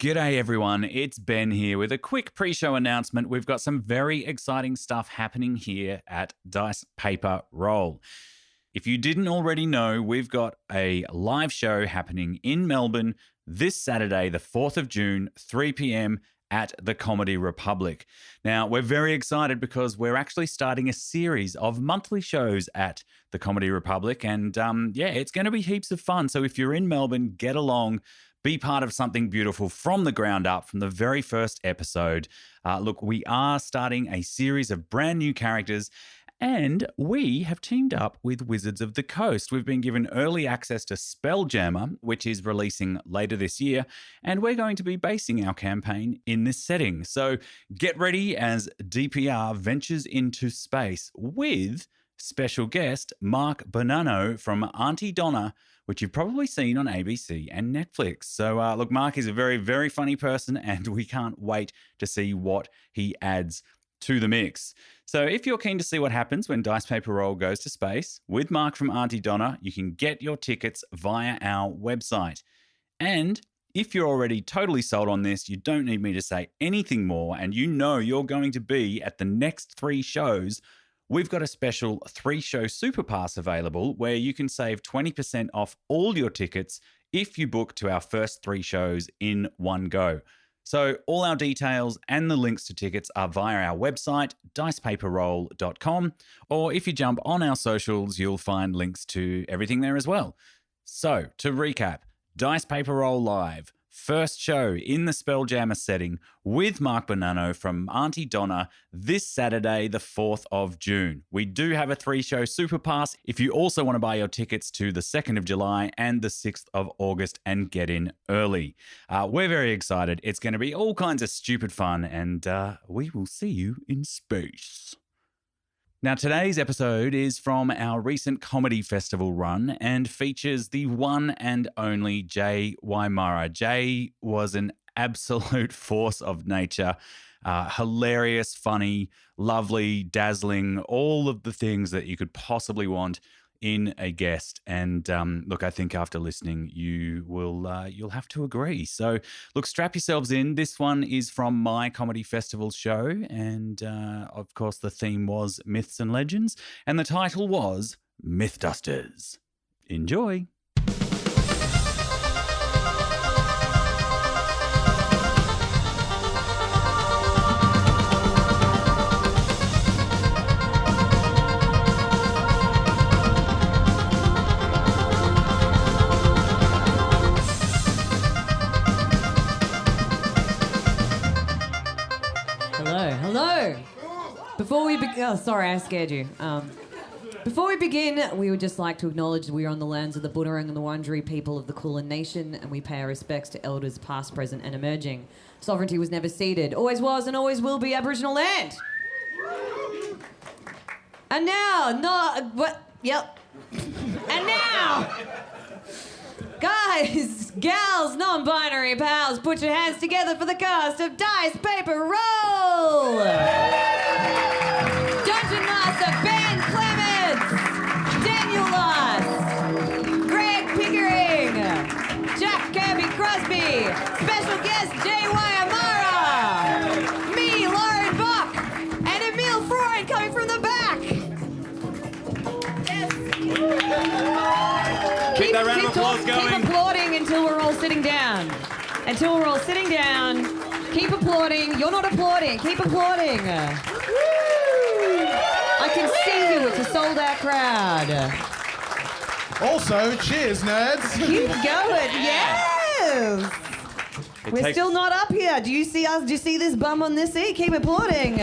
G'day everyone, it's Ben here with a quick pre-show announcement. We've got some very exciting stuff happening here at Dice Paper Roll. If you didn't already know, we've got a live show happening in Melbourne this Saturday, the 4th of June, 3 p.m. at the Comedy Republic. Now, we're very excited because we're actually starting a series of monthly shows at the Comedy Republic, and it's going to be heaps of fun. So if you're in Melbourne, get along. Be part of something beautiful from the ground up, from the very first episode. Look, we are starting a series of brand new characters, and we have teamed up with Wizards of the Coast. We've been given early access to Spelljammer, which is releasing later this year, and we're going to be basing our campaign in this setting. So get ready as DPR ventures into space with special guest Mark Bonanno from Auntie Donna, which you've probably seen on ABC and Netflix. So look, Mark is a very, very funny person, and we can't wait to see what he adds to the mix. So if you're keen to see what happens when Dice Paper Roll goes to space with Mark from Auntie Donna, you can get your tickets via our website. And if you're already totally sold on this, you don't need me to say anything more, and you know you're going to be at the next 3 shows. We've got a special 3-show super pass available where you can save 20% off all your tickets if you book to our first 3 shows in one go. So all our details and the links to tickets are via our website, dicepaperroll.com, or if you jump on our socials, you'll find links to everything there as well. So to recap, Dice Paper Roll Live, first show in the Spelljammer setting with Mark Bonanno from Auntie Donna this Saturday, the 4th of June. We do have a 3-show super pass if you also want to buy your tickets to the 2nd of July and the 6th of August and get in early. We're very excited. It's going to be all kinds of stupid fun, and we will see you in space. Now, today's episode is from our recent comedy festival run and features the one and only Jay Wymarra. Jay was an absolute force of nature, hilarious, funny, lovely, dazzling, all of the things that you could possibly want in a guest. And look, I think after listening, you'll have to agree. So look, strap yourselves in. This one is from my comedy festival show, and of course the theme was Myths and Legends, and the title was Mythbusters. Enjoy. Hello. Before we begin, sorry, I scared you. Before we begin, we would just like to acknowledge that we are on the lands of the Bunurong and the Wurundjeri people of the Kulin Nation, and we pay our respects to elders past, present, and emerging. Sovereignty was never ceded, always was, and always will be Aboriginal land. And now, And now, guys, gals, non-binary pals, put your hands together for the cast of Dice Paper Roll! Dungeon Master Ben Clements, Daniel Loss, Greg Pickering, Jack Kirby Crosby, special guest Jay Wymarra, me, Lauren Bock, and Emile Freund coming from the back. Yes. Keep that round of applause going. Keep applauding until we're all sitting down. Until we're all sitting down. Keep applauding. You're not applauding. Keep applauding. I can see you. It's a sold-out crowd. Also, cheers, nerds. Keep going. Yes. We're still not up here. Do you see us? Do you see this bum on this seat? Keep applauding.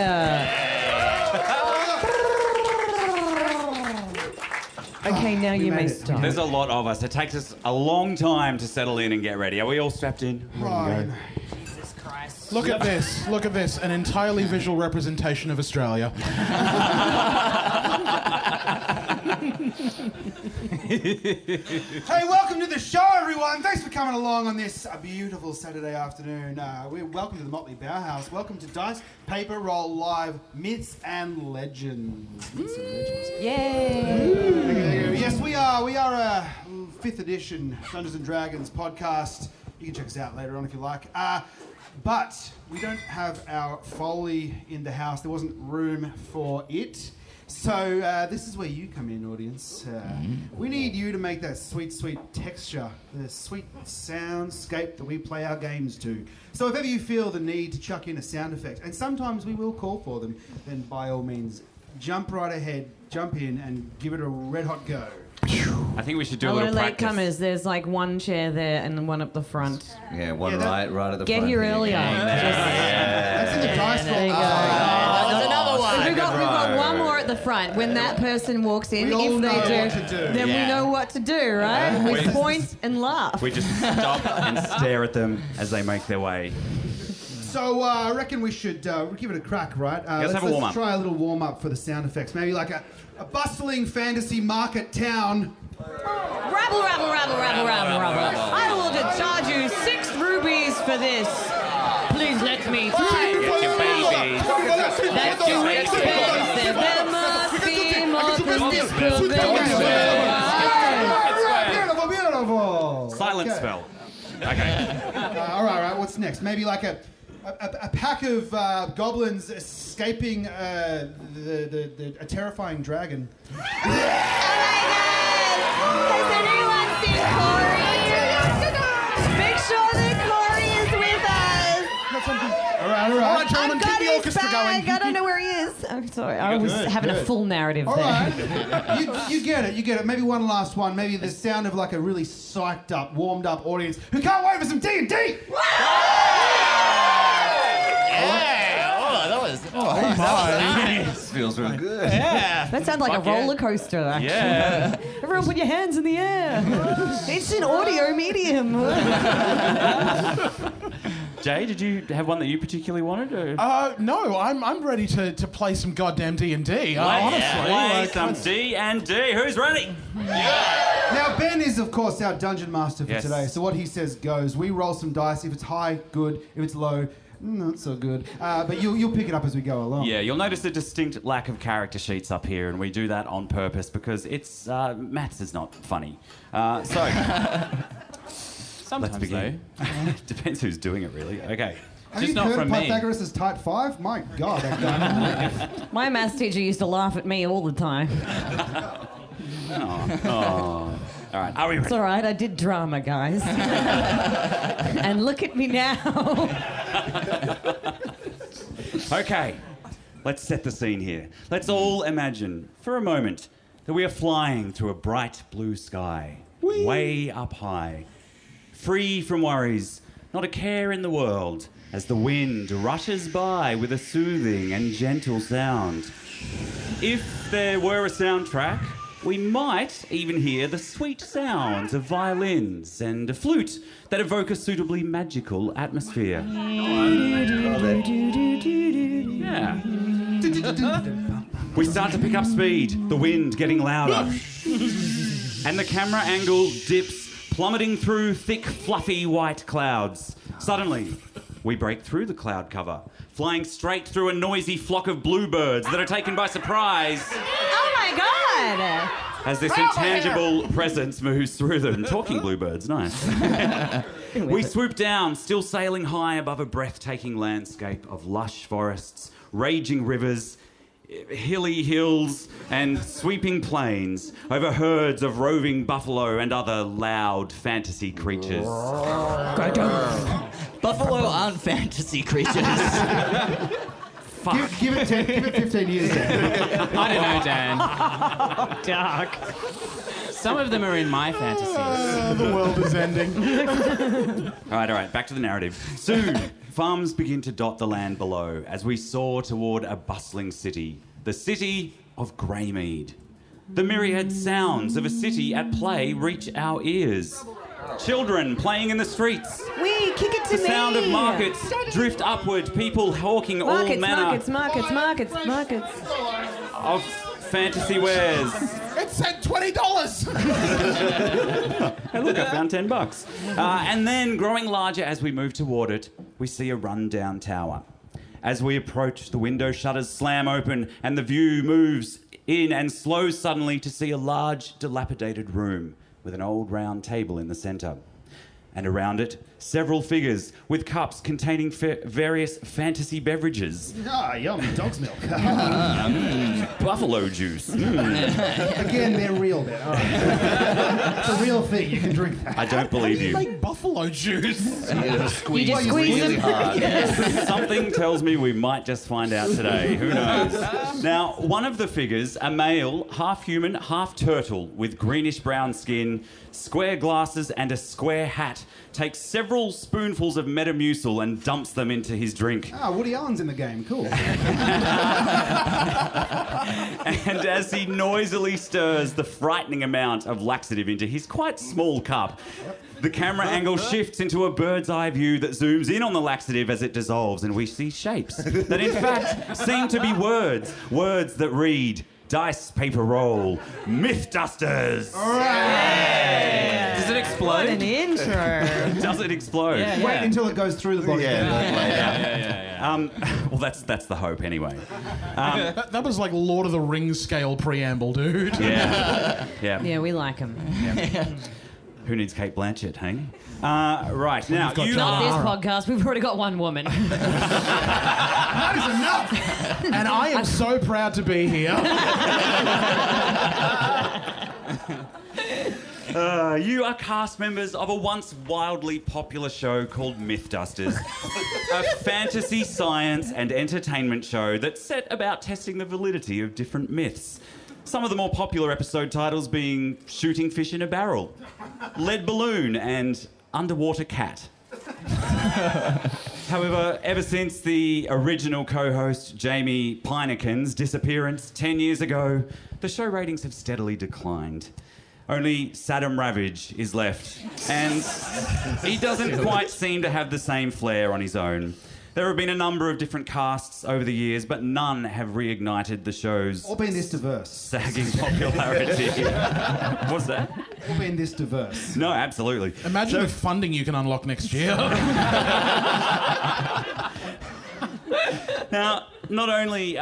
Okay, now you may stop. There's a lot of us. It takes us a long time to settle in and get ready. Are we all strapped in? Right. Jesus Christ. Look at this. Look at this. An entirely visual representation of Australia. Hey, welcome to the show, everyone. Thanks for coming along on this beautiful Saturday afternoon. Welcome to the Motley Bauhaus. Welcome to Dice Paper Roll Live Myths and Legends. Myths and Legends. Yay! Yes, we are a 5th edition Dungeons and Dragons podcast You can check us out later on if you like. But we don't have our Foley in the house. There wasn't room for it. So this is where you come in, audience. We need you to make that sweet, sweet texture, the sweet soundscape that we play our games to. So if ever you feel the need to chuck in a sound effect, and sometimes we will call for them, then by all means, jump right ahead, jump in, and give it a red-hot go. I think we should do a Hello, little practice. latecomers. There's like one chair there and one up the front. Yeah, one Yeah, that- right at the Get front. here earlier. That's in the dice There you roll. go. There's another one. We've got one more at the front. When that person walks in, We all if know they do, what to do. then we know what to do, right? We point and laugh. We just stop and stare at them as they make their way. So I reckon we should give it a crack, right? Let's have a warm-up. Try a little warm-up for the sound effects. Maybe like a bustling fantasy market town. Rabble, rabble, rabble, rabble, rabble, rabble. I will charge you 6 rubies for this. Please let me through. That's too expensive. There must be more than this pavilion. Beautiful, beautiful. Silent Okay. spell. Okay. All right. What's next? Maybe like a pack of goblins escaping a terrifying dragon. Has anyone seen Corey? Make sure that Corey is with us. All right, gentlemen, keep the orchestra going. I don't know where he is. I'm sorry. I was having a full narrative All there. right. You get it. Maybe one last one. Maybe the sound of like a really psyched up, warmed up audience who can't wait for some D&D. This feels real good. That sounds like a roller coaster, actually. Yeah. Everyone put your hands in the air. It's an audio medium. Jay, did you have one that you particularly wanted? Or? No, I'm ready to play some goddamn D&D. Honestly, Honestly, some D&D. Who's ready? Now, Ben is, of course, our dungeon master for Yes. today. So what he says goes. We roll some dice. If it's high, good. If it's low, not so good. But you'll pick it up as we go along. Yeah, you'll notice a distinct lack of character sheets up here, and we do that on purpose because it's maths is not funny. Sometimes, Let's begin. Depends who's doing it, really. Okay. Have Just you not heard from me. Pythagoras' tight 5? My God, that guy. My maths teacher used to laugh at me all the time. All right, are we ready? It's all right. I did drama, guys. And look at me now. Okay, let's set the scene here. Let's all imagine, for a moment, that we are flying through a bright blue sky, way up high, free from worries, not a care in the world, as the wind rushes by with a soothing and gentle sound. If there were a soundtrack, we might even hear the sweet sounds of violins and a flute that evoke a suitably magical atmosphere. Yeah. We start to pick up speed, the wind getting louder. And the camera angle dips, plummeting through thick, fluffy white clouds. Suddenly, we break through the cloud cover, flying straight through a noisy flock of bluebirds that are taken by surprise Oh my God! as this intangible presence moves through them. Talking bluebirds, nice. We swoop down, still sailing high above a breathtaking landscape of lush forests, raging rivers, hilly hills, and sweeping plains, over herds of roving buffalo and other loud fantasy creatures. Buffalo aren't fantasy creatures. Fuck. Give it 15 years. Dan. I don't know, Dan. Dark. Some of them are in my fantasies. the world is ending. All right, back to the narrative. Soon, farms begin to dot the land below as we soar toward a bustling city, the city of Greymead. The myriad sounds of a city at play reach our ears. Children playing in the streets. Wee, kick it to The me. sound of markets drift upward, people hawking all manner Markets. of fantasy wares. It said $20. Hey, look, I found $10. And then, growing larger as we move toward it, we see a run-down tower. As we approach, the window shutters slam open and the view moves in and slows suddenly to see a large, dilapidated room with an old round table in the centre. And around it, several figures with cups containing various fantasy beverages. Ah, yum, dog's milk. Buffalo juice. Again, they're real then. All right. It's a real thing. You can drink that. I don't believe you. Like buffalo juice. You just squeeze them. Something tells me we might just find out today. Who knows? Now, one of the figures, a male, half human, half turtle, with greenish-brown skin, square glasses and a square hat, takes several spoonfuls of Metamucil and dumps them into his drink. Ah, Woody Allen's in the game. Cool. And as he noisily stirs the frightening amount of laxative into his quite small cup, the camera angle shifts into a bird's eye view that zooms in on the laxative as it dissolves, and we see shapes that in fact seem to be words. Words that read, dice, paper, roll, myth dusters. Does it What explode? an intro. Does it explode? Yeah. Wait until it goes through the body. Well, that's the hope anyway. That was like Lord of the Rings scale preamble, dude. Yeah. Yeah, we like them. Who needs Kate Blanchett, hey? Right, now, got you Not this are... podcast. We've already got one woman. That is enough. And I am so proud to be here. You are cast members of a once wildly popular show called Mythbusters, a fantasy, science and entertainment show that's set about testing the validity of different myths. Some of the more popular episode titles being Shooting Fish in a Barrel, Lead Balloon and Underwater Cat. However, ever since the original co-host Jamie Pinekin's disappearance 10 years ago, the show ratings have steadily declined. Only Saddam Ravage is left, and he doesn't quite seem to have the same flair on his own. There have been a number of different casts over the years, but none have reignited the show's Or being this diverse. sagging popularity. What's that? Or being this diverse. No, absolutely. Imagine the funding you can unlock next year. Now, not only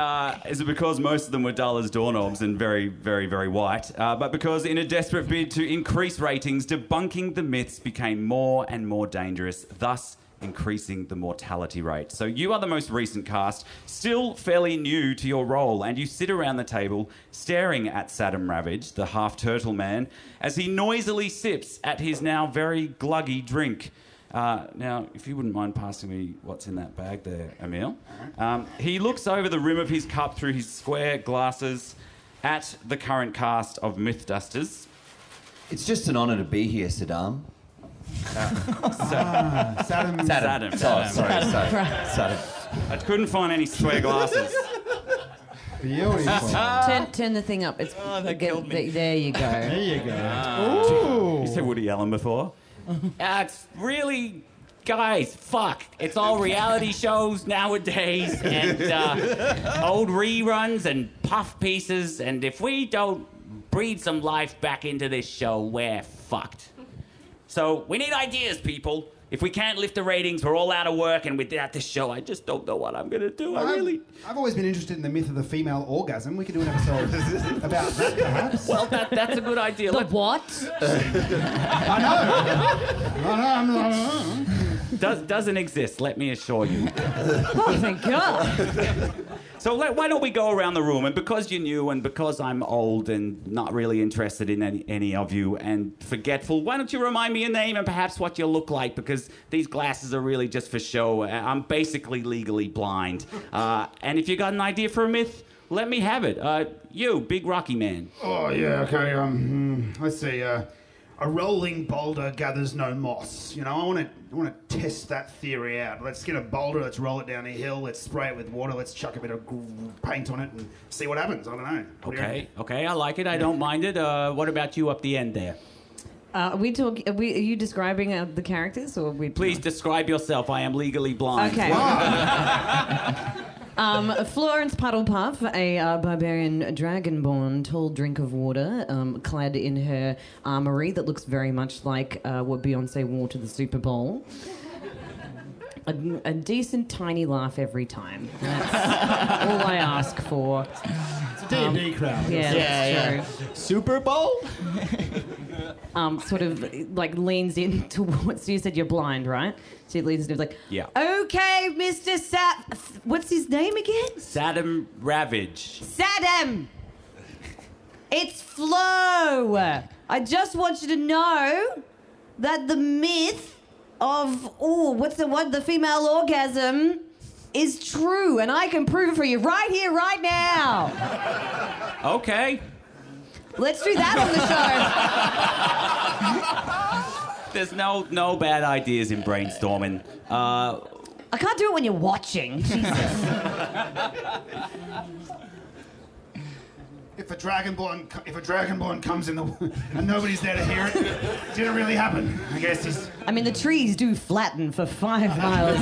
is it because most of them were dull as doorknobs and very, very, very white, but because in a desperate bid to increase ratings, debunking the myths became more and more dangerous, thus increasing the mortality rate. So you are the most recent cast, still fairly new to your role, and you sit around the table staring at Saddam Ravage, the half-turtle man, as he noisily sips at his now very gluggy drink. Now, if you wouldn't mind passing me what's in that bag there, Emil. He looks over the rim of his cup through his square glasses at the current cast of Mythbusters. It's just an honour to be here, Saddam. Saddam. Saddam. Oh, sorry. Saddam. I couldn't find any square glasses. Beautiful. Turn the thing up. Killed me. There you go. There you go. You said Woody Allen before? It's really... Guys, fuck. It's all reality shows nowadays and old reruns and puff pieces, and if we don't breathe some life back into this show, we're fucked. So we need ideas, people. If we can't lift the ratings, we're all out of work, and without this show, I just don't know what I'm going to do. I've always been interested in the myth of the female orgasm. We could do an episode about that, perhaps. Well, that's a good idea. The what? I know. Doesn't exist, let me assure you. Oh, thank God. So why don't we go around the room, and because you're new and because I'm old and not really interested in any of you and forgetful, why don't you remind me your name and perhaps what you look like, because these glasses are really just for show. I'm basically legally blind. And if you got an idea for a myth, let me have it. You, big rocky man. Oh, yeah, okay. Let's see. A rolling boulder gathers no moss. You know, I want to test that theory out. Let's get a boulder, let's roll it down a hill, let's spray it with water, let's chuck a bit of paint on it and see what happens. I don't know. Okay, I like it. I don't mind it. What about you up the end there? Are you describing the characters, or we? Please describe yourself. I am legally blind. Okay. Florence Puddlepuff, a barbarian dragonborn, tall drink of water, clad in her armoury that looks very much like what Beyonce wore to the Super Bowl. A decent tiny laugh every time. That's all I ask for. It's a D&D crowd. Yeah, that's true. Super Bowl? sort of like leans in towards. So you said you're blind, right? She leans in, like, Yeah. Okay, Mr. What's his name again? Saddam Ravage. Saddam. It's Flo. I just want you to know that the myth of the female orgasm is true, and I can prove it for you right here, right now. Okay. Let's do that on the show. There's no bad ideas in brainstorming. I can't do it when you're watching. Jesus. If a dragonborn comes in and nobody's there to hear it, did it really happen? I guess he's... I mean, the trees do flatten for 5 miles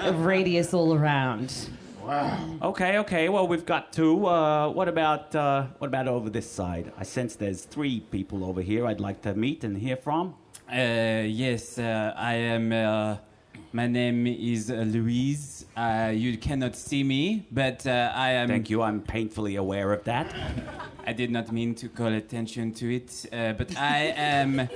of radius all around. Wow. Okay. Well, we've got 2. What about over this side? I sense there's 3 people over here I'd like to meet and hear from. Yes, I am. My name is Louise. You cannot see me, but I am. Thank you. I'm painfully aware of that. I did not mean to call attention to it, but I am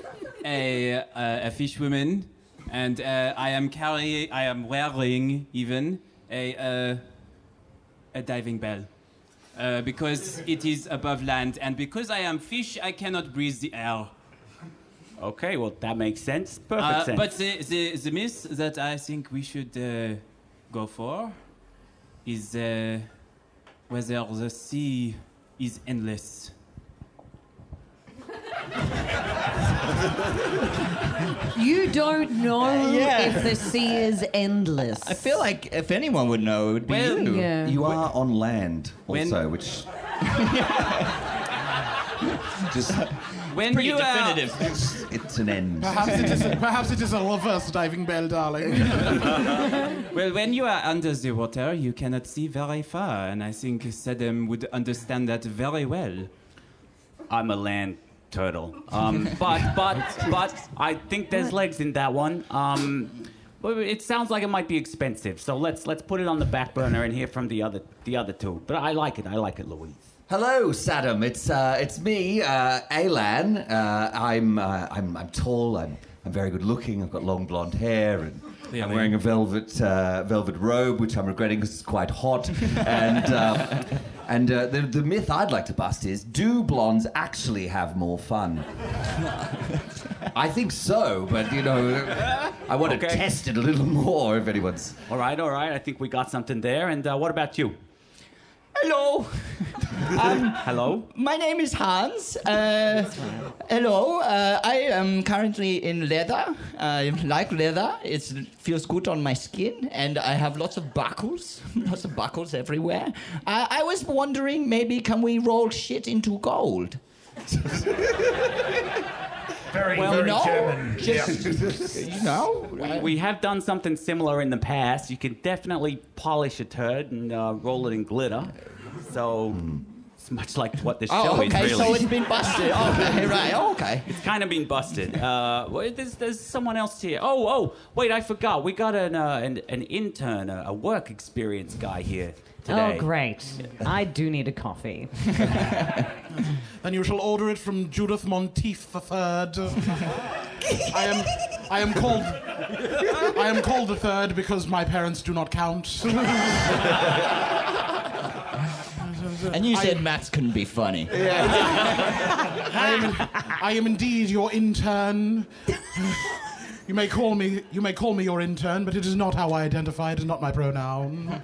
a fish woman, and I am wearing even a diving bell. Because it is above land, and because I am fish, I cannot breathe the air. Okay, well, that makes sense. Perfect sense. But the myth that I think we should go for is whether the sea is endless. You don't know if the sea is endless. I feel like if anyone would know, it would be you. Yeah. You are on land also, which... just... When Pretty you definitive. It's an end. Perhaps it is a reverse diving bell, darling. well, when you are under the water, you cannot see very far, and I think Saddam would understand that very well. I'm a land turtle. But I think there's legs in that one. Well, it sounds like it might be expensive, so let's put it on the back burner and hear from the other 2. But I like it, Louise. Hello, Saddam. It's me, Alan. I'm tall. I'm very good looking. I've got long blonde hair, and I'm wearing a velvet robe, which I'm regretting because it's quite hot. And the myth I'd like to bust is: do blondes actually have more fun? I think so, but I want to test it a little more. If anyone's All right. I think we got something there. And what about you? Hello. Hello? My name is Hans. Hello. I am currently in leather. I like leather. It feels good on my skin, and I have lots of buckles. Lots of buckles everywhere. I was wondering, maybe can we roll shit into gold? Very German. We have done something similar in the past. You can definitely polish a turd and roll it in glitter. So it's much like what this show is, really. So it's been busted. Okay, right, okay. It's kind of been busted. There's someone else here. Oh, wait, I forgot. We got an intern, a work experience guy here today. Oh, great. I do need a coffee. Then you shall order it from Judith Monteith III. I am called the third because my parents do not count. And you said maths couldn't be funny. I am indeed your intern. You may call me your intern, but it is not how I identify. It is not my pronoun.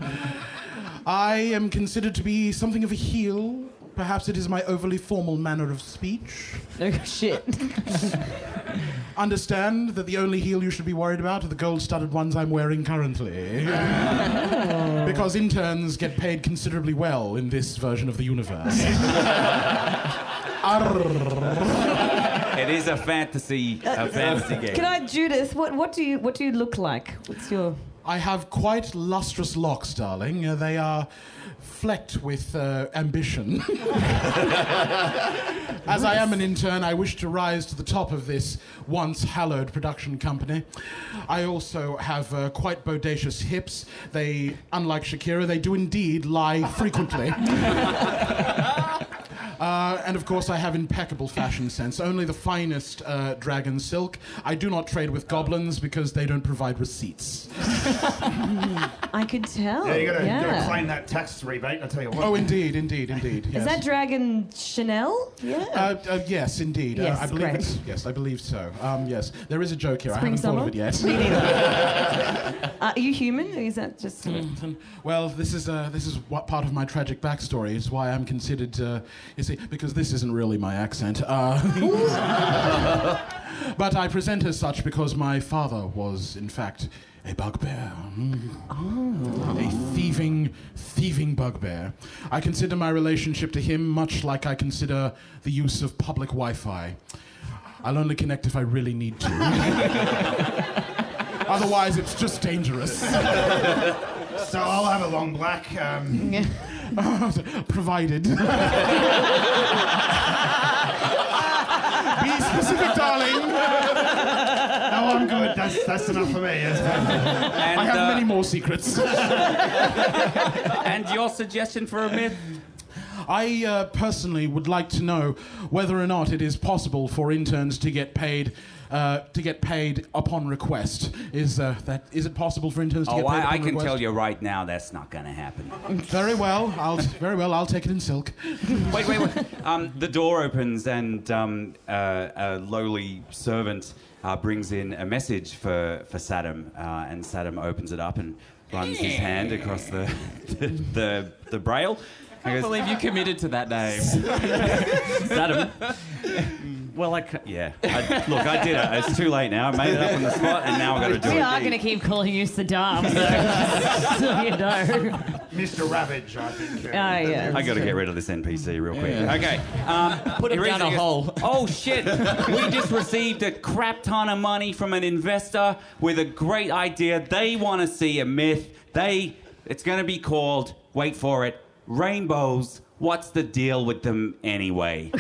I am considered to be something of a heel. Perhaps it is my overly formal manner of speech. Oh, shit. Understand that the only heel you should be worried about are the gold-studded ones I'm wearing currently. Because interns get paid considerably well in this version of the universe. It is a fantasy game. Can I, Judith? What do you look like? What's your? I have quite lustrous locks, darling. They are flecked with ambition. As I am an intern, I wish to rise to the top of this once hallowed production company. I also have quite bodacious hips. They, unlike Shakira, they do indeed lie frequently. And of course, I have impeccable fashion sense. Only the finest dragon silk. I do not trade with goblins because they don't provide receipts. I could tell. Yeah, you gotta claim that tax rebate, I tell you what. Oh, indeed. Yes. Is that dragon Chanel? Yeah. Yes, indeed. Yes, I believe great. Yes, I believe so. Yes, there is a joke here. Spring, I haven't summer? thought of it yet. Me neither. Are you human? Or is that just... Well, this is what part of my tragic backstory is why I'm considered. You see, because this isn't really my accent. But I present as such because my father was, in fact, a bugbear. A thieving bugbear. I consider my relationship to him much like I consider the use of public Wi-Fi. I'll only connect if I really need to. Otherwise, it's just dangerous. So I'll have a long black. Provided. Be specific, darling. No, I'm good. That's enough for me. I have many more secrets. And your suggestion for a myth? I personally would like to know whether or not it is possible for interns to get paid upon request. Is it possible for interns to get paid upon I request? can tell you right now that's not going to happen. Very well. I'll take it in silk. Wait. The door opens and a lowly servant brings in a message for Saddam, and Saddam opens it up and runs his hand across the braille. I can't believe you committed to that name. Saddam. Well, I did it. It's too late now. I made it up on the spot, and now I've got to do it. We are going to keep calling you Saddam, so you know. Mr. Ravage, I think. Yeah. I got to get rid of this NPC real quick. Yeah. Okay. Put him down a hole. Oh, shit. We just received a crap ton of money from an investor with a great idea. They want to see a myth. It's going to be called, wait for it, Rainbows. What's the deal with them anyway?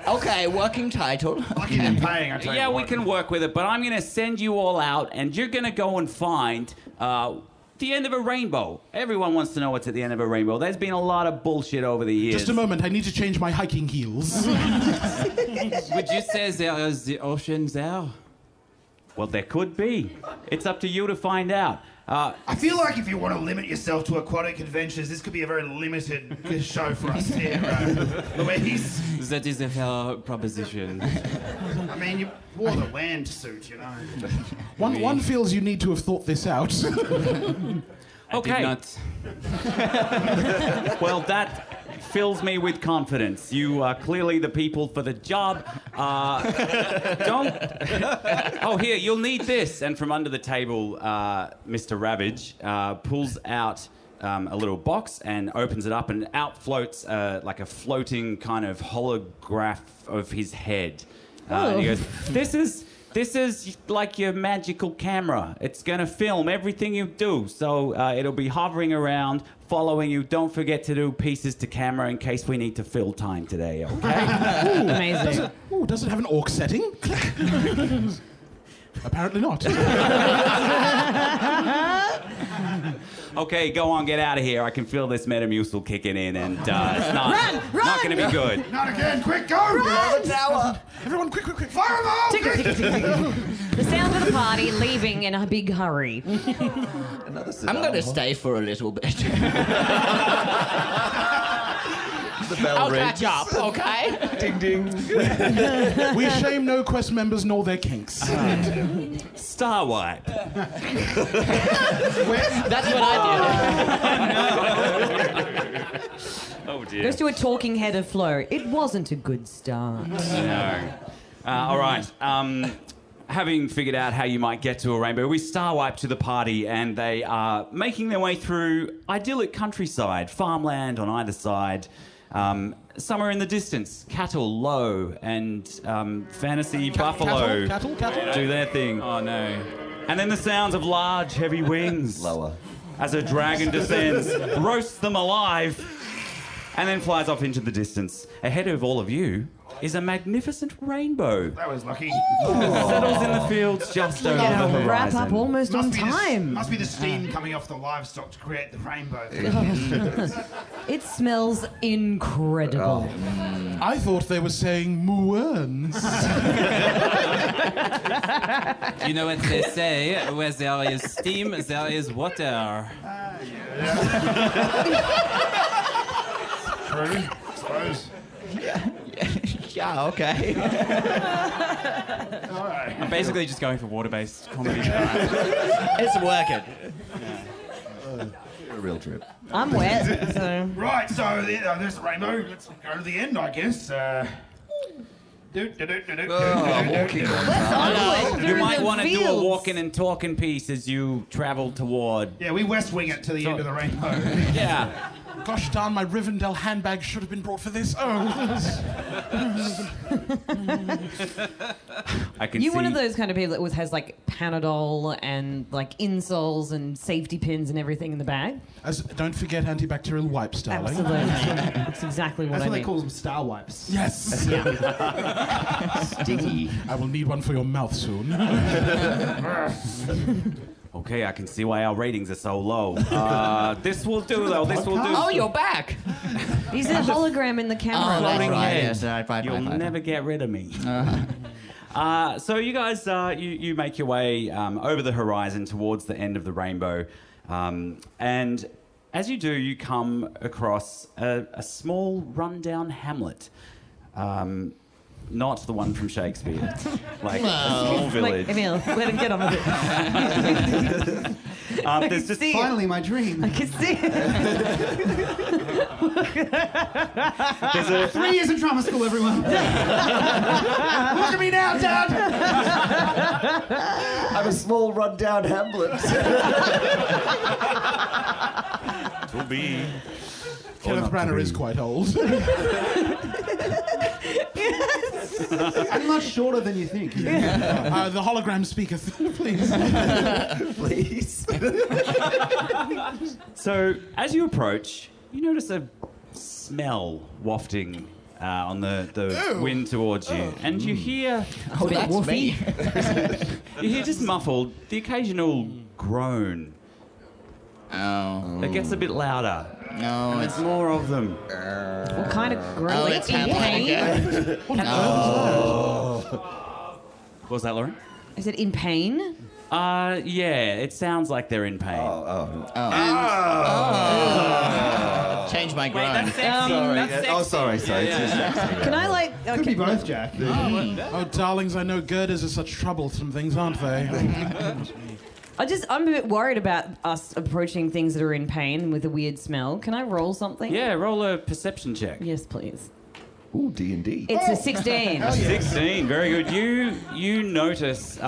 Okay, working title. I keep them paying, I tell Yeah, you we what. can work with it, but I'm going to send you all out, and you're going to go and find the end of a rainbow. Everyone wants to know what's at the end of a rainbow. There's been a lot of bullshit over the years. Just a moment. I need to change my hiking heels. Would you say there is the ocean there? Well, there could be. It's up to you to find out. I feel like if you want to limit yourself to aquatic adventures, this could be a very limited show for us here, Louise. That is a fair proposition. I mean, you wore the land suit, you know. One feels you need to have thought this out. Okay. I did not. Well, that fills me with confidence. You are clearly the people for the job. Don't... Oh, here, you'll need this. And from under the table, Mr. Ravage pulls out a little box and opens it up, and out floats like a floating kind of holograph of his head. And he goes, This is like your magical camera. It's going to film everything you do. So it'll be hovering around, following you. Don't forget to do pieces to camera in case we need to fill time today, okay? Amazing. Does it have an orc setting? Apparently not. Okay, go on, get out of here. I can feel this Metamucil kicking in, and it's not going to be good. Not again, quick, go! Run! Tower. Everyone, quick, Fire them all! Ticker, ticker, ticker, ticker. The sound of the party leaving in a big hurry. I'm going to stay for a little bit. The bell I'll rings. catch up, okay? Ding ding. We shame no Quest members nor their kinks. Star Wipe. That's what I did. Oh, dear. Goes to a talking head of Flo. It wasn't a good start. No. All right. Having figured out how you might get to a rainbow, we star wipe to the party, and they are making their way through idyllic countryside, farmland on either side. Somewhere in the distance, cattle low, and fantasy buffalo Cattle? do their thing. Oh no. And then the sounds of large, heavy wings Lower. as a dragon descends, roasts them alive, and then flies off into the distance. Ahead of all of you is a magnificent rainbow. That was lucky. It settles in the fields just over the horizon. Wrap up almost on time. Must be the steam coming off the livestock to create the rainbow. It smells incredible. I thought they were saying mooerns. You know what they say? Where there is steam, there is water. True, I suppose. Yeah, okay. All right. I'm basically just going for water-based comedy. It's working. A real trip. I'm wet, so... Right, so there's the rainbow. Let's go to the end, I guess. Walking You might want to do a walking and talking piece as you travel toward. Yeah, we West Wing it to the end of the rainbow. Yeah. Gosh darn, my Rivendell handbag should have been brought for this. Oh. I can see. You're one of those kind of people that always has like Panadol and like insoles and safety pins and everything in the bag. Don't forget antibacterial wipes, darling. Absolutely. That's exactly what That's I what they mean. call them, star wipes. Yes. Sticky. I will need one for your mouth soon. Okay, I can see why our ratings are so low. This will do, though. This will do. Oh, you're back. He's a hologram in the camera. Oh, that's floating right. head. Yes, right. You'll never get rid of me. So you guys, you make your way over the horizon towards the end of the rainbow. And as you do, you come across a small rundown hamlet. Not the one from Shakespeare. Like a small village. Like, Emil, let him get on with it. There's just Finally, my dream. I can see it. there's a 3 years in drama school, everyone. Look at me now, Dad. I'm a small rundown hamlet. will be. Kenneth Branagh is quite old. I'm much shorter than you think. The hologram speaker, please. Please. So as you approach, you notice a smell wafting on the wind towards you, and you hear Oh, that's me. you hear just muffled the occasional groan Oh. that gets a bit louder. No, And it's... there's more of them. What kind of groan? Oh, Like it's in happening pain? again. What was that, Lauren? Is it in pain? Yeah, it sounds like they're in pain. Change my groan. Sorry. Can I like? Could be both, Jack. Oh, darlings, I know girders are such troublesome things, aren't they? I'm a bit worried about us approaching things that are in pain with a weird smell. Can I roll something? Yeah, roll a perception check. Yes, please. Ooh, D&D. It's a 16. 16, very good. You notice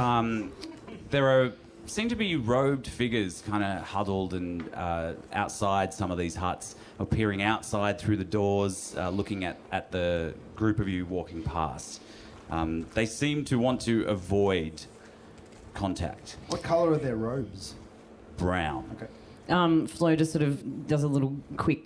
there seem to be robed figures kind of huddled and outside some of these huts, or peering outside through the doors, looking at the group of you walking past. They seem to want to avoid contact. What colour are their robes? Brown. Okay. Flo just sort of does a little quick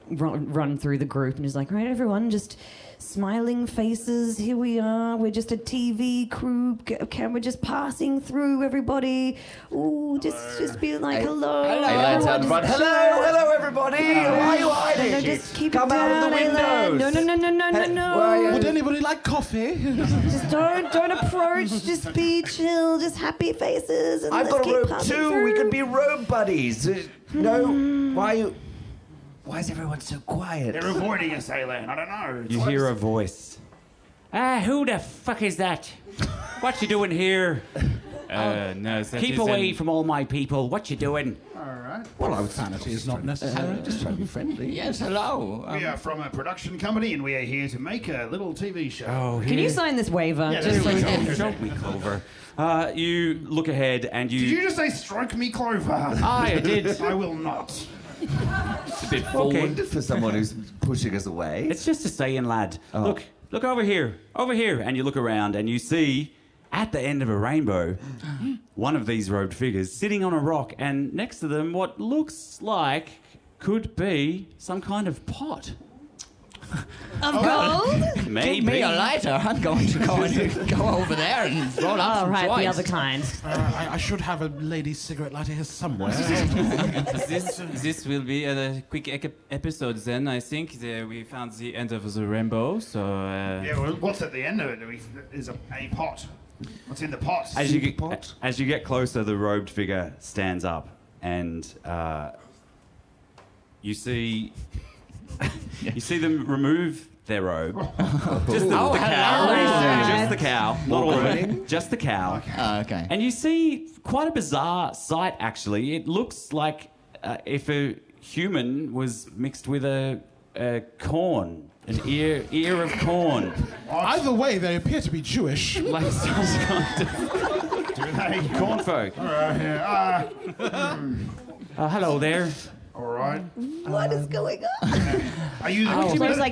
run through the group and is like, right, everyone, just smiling faces. Here we are. We're just a TV crew. We're just passing through, everybody. Ooh, just be like, hello. Aylan's out front. Hello, everybody. Why are you hiding? No, just keep Come it down, out of the Aylan. windows. No. Would anybody like coffee? Just don't approach. Just be chill. Just happy faces. And I've let's got a keep robe passing too. through. We could be robe buddies. No, why is everyone so quiet? They're avoiding us, Aylan. I don't know. You hear a voice. Who the fuck is that? What you doing here? No, that Keep is away from all my people. What you doing? All right. Well, profanity is not necessary. Just trying to be friendly. Yes, hello. We are from a production company, and we are here to make a little TV show. Oh, Can you sign this waiver? Yeah, just so there we we can... go. Show me, Clover. You look ahead and Did you just say stroke me, Clover? I did. I will not. It's a bit forward for someone who's pushing us away. It's just a saying, lad. Oh. Look over here. And you look around and you see, at the end of a rainbow, one of these robed figures sitting on a rock, and next to them, what looks like could be some kind of pot. Of gold? Maybe. Give me a lighter. I'm going to go over there and roll out some Right, the joints. other kind. I should have a lady's cigarette lighter here somewhere. This will be a quick episode then, I think. We found the end of the rainbow, so... Yeah, well, what's at the end of it? Is a pot. What's in the pot? As you get closer, the robed figure stands up, and you see them remove their robe. Just the cow. Just the cow. Not all of it. Just the cow. Okay. And you see quite a bizarre sight, actually. It looks like if a human was mixed with a corn, an ear of corn. Either way, they appear to be Jewish. Like some kind of corn folk. All right, yeah. Hello there. All right. What is going on? Are you?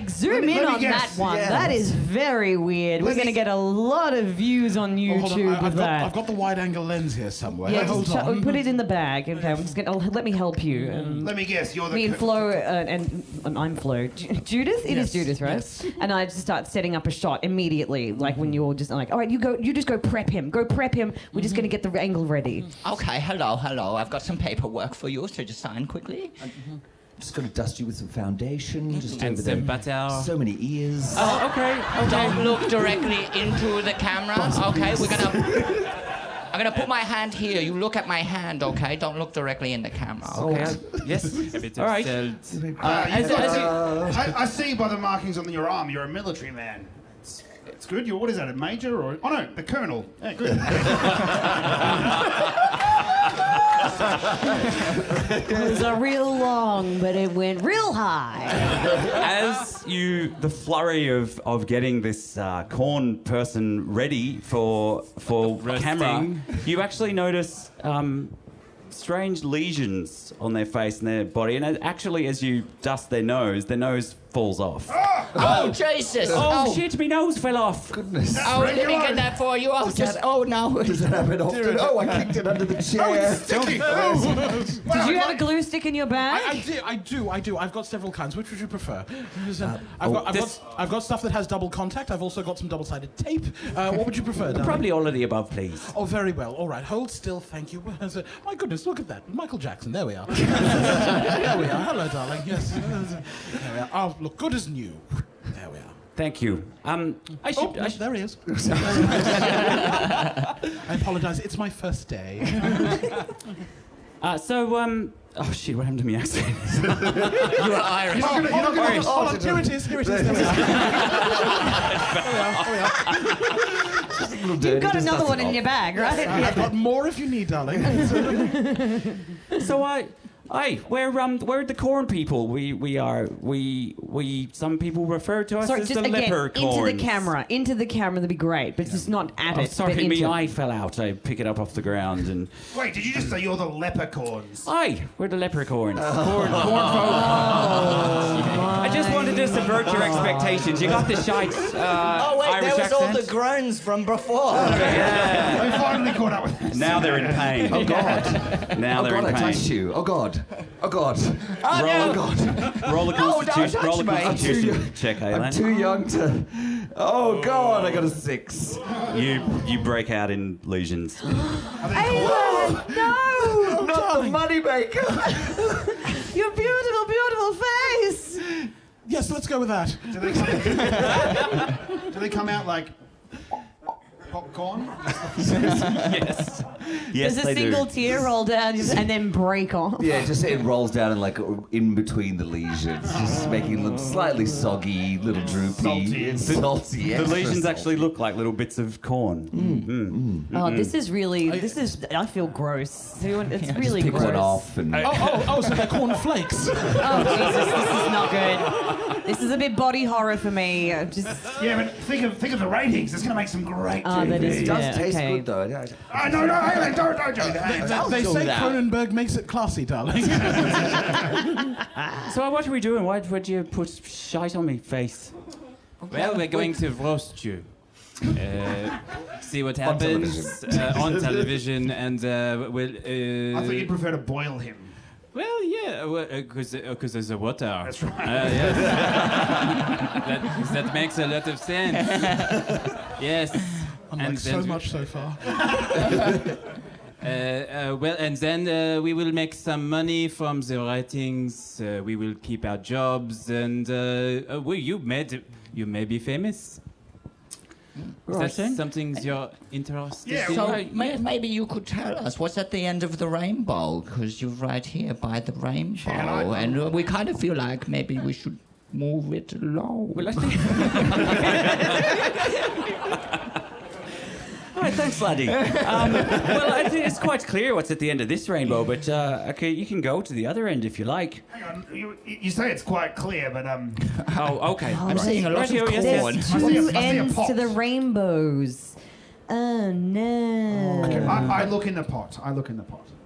Zoom in on that one. Yeah. That is very weird. We're going to get a lot of views on YouTube Hold on, with that. I've got the wide-angle lens here somewhere. Yeah, Hold just on. put it in the bag. Okay, I'm just gonna. Let me help you. Let me guess. You're the. Me and Flo, and I'm Flo. Judith? It is Judith, right? yes. And I just start setting up a shot immediately, like when you're just like, all right, you just go prep him. Go prep him. We're just going to get the angle ready. Okay, hello. I've got some paperwork for you, so just sign quickly. Just going to dust you with some foundation. Just And over some there. butter. So many ears. Oh, okay. Don't look directly into the camera. Okay, I'm gonna put my hand here. You look at my hand, okay? Don't look directly in the camera. Okay. Yes. A bit All of right. salt. I see by the markings on your arm, you're a military man. It's good. What is that? A major or? Oh no, the colonel. Yeah, good. It was a real long, but it went real high. As the flurry of getting this corn person ready for camera, you actually notice strange lesions on their face and their body, and actually, as you dust their nose falls off. Oh, Jesus! Oh shit! My nose fell off. Goodness. Oh, let me get that for you. Oh, no. Does that happen often? Oh, I kicked it under the chair. Did you have a glue stick in your bag? I do. I've got several kinds. Which would you prefer? I've got stuff that has double contact. I've also got some double-sided tape. What would you prefer, darling? Probably all of the above, please. Oh, very well. All right. Hold still. Thank you. My goodness, look at that. Michael Jackson. There we are. There we are. Hello, darling. Yes. There we are. Oh, look good as new. There we are. Thank you. I should. There he is. I apologise. It's my first day. Oh shit! What happened to me accent? You are Irish. Hold on. Here it is. There we are. You've got another one in your bag, right? I've got more if you need, darling. So we're the corn people. We some people refer to us Sorry, as just the again, leprechauns. into the camera, that'd be great, but just not at Oh, it. sorry, but my into eye fell out. I pick it up off the ground and. Wait, did you just say you're the leprechauns? Aye, we're the leprechauns. Corn folk. I just wanted to subvert your expectations. You got the shite Oh, wait, Irish there was all accent. the groans from before. Yeah. We finally caught up with this. Now they're in pain. Oh, God. Now Oh, they're God, I in pain. touched you. Oh, God. Oh, God. Oh, no. Roll a don't constitution. touch Roll a me. constitution check, I'm Aylan. too young to... Oh, God, I got a 6. You break out in lesions. Aylan, no! Not the moneymaker. Your beautiful, beautiful face! Yes, let's go with that. Do they come out like popcorn? Yes. Yes, There's they a single do. tear roll down and then break off. Yeah, just it rolls down and like in between the lesions, just making them slightly soggy, little droopy, salty. The extra lesions salty. actually look like little bits of corn. Oh, this is really. I feel gross. It's really Pick gross. one off and... Oh, so they're corn flakes. Oh Jesus, this is not good. This is a bit body horror for me. Yeah, but think of the ratings. It's going to make some great Oh, that is It does yeah, taste okay. good though. No, Aylan, don't do that. They do say that. Cronenberg makes it classy, darling. So what are we doing? Why would you put shite on me face? Well, we're going to roast you. See what On happens on television, and we'll. I thought you'd prefer to boil him. Well, yeah, because there's a water. That's right. Yes. that makes a lot of sense. Yes. Unlike so then- much so far. Well, and then we will make some money from the writings. We will keep our jobs, and well, you may be famous. Is that something you're interested Yeah, in? So maybe you could tell us what's at the end of the rainbow, because you're right here by the rainbow, and we kind of feel like maybe we should move it along. Well, I think... All right, thanks, laddie. Well, I think it's quite clear what's at the end of this rainbow, but okay, you can go to the other end if you like. Hang on, you say it's quite clear, but Oh, okay. I'm seeing a lot of Right here, corn. yes, I see Two a ends pot. to the rainbows. Oh no. I look in the pot.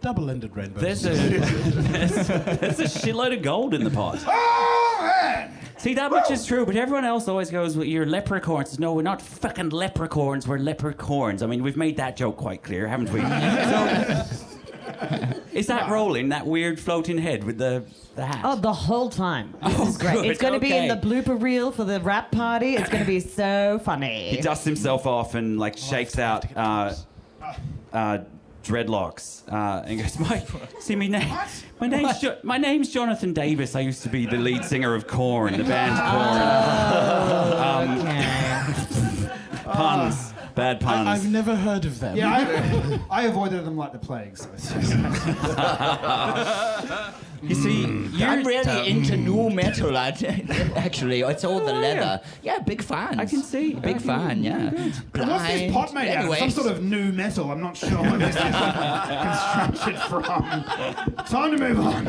Double-ended rainbow. There's a shitload of gold in the pot. Oh, man! See, that much is true, but everyone else always goes, well, you're leprechauns. No, we're not fucking leprechauns, we're leprechauns. I mean, we've made that joke quite clear, haven't we? So, is that rolling, that weird floating head with the hat? Oh, the whole time. This is great. good, It's going to be in okay. the blooper reel for the rap party. It's going to be so funny. He dusts himself off and, like, shakes out dreadlocks and goes, my name's Jonathan Davis. I used to be the lead singer of Korn, the band Korn. Puns. Bad puns. I've never heard of them. Yeah, I avoided them like the plague. So You see, I'm really into new metal. Actually, it's all the leather. Yeah, big fan. I can see. Big fan. Yeah. what's this pot made out of? Some Anyways. sort of new metal. I'm not sure what this is constructed from. Time to move on.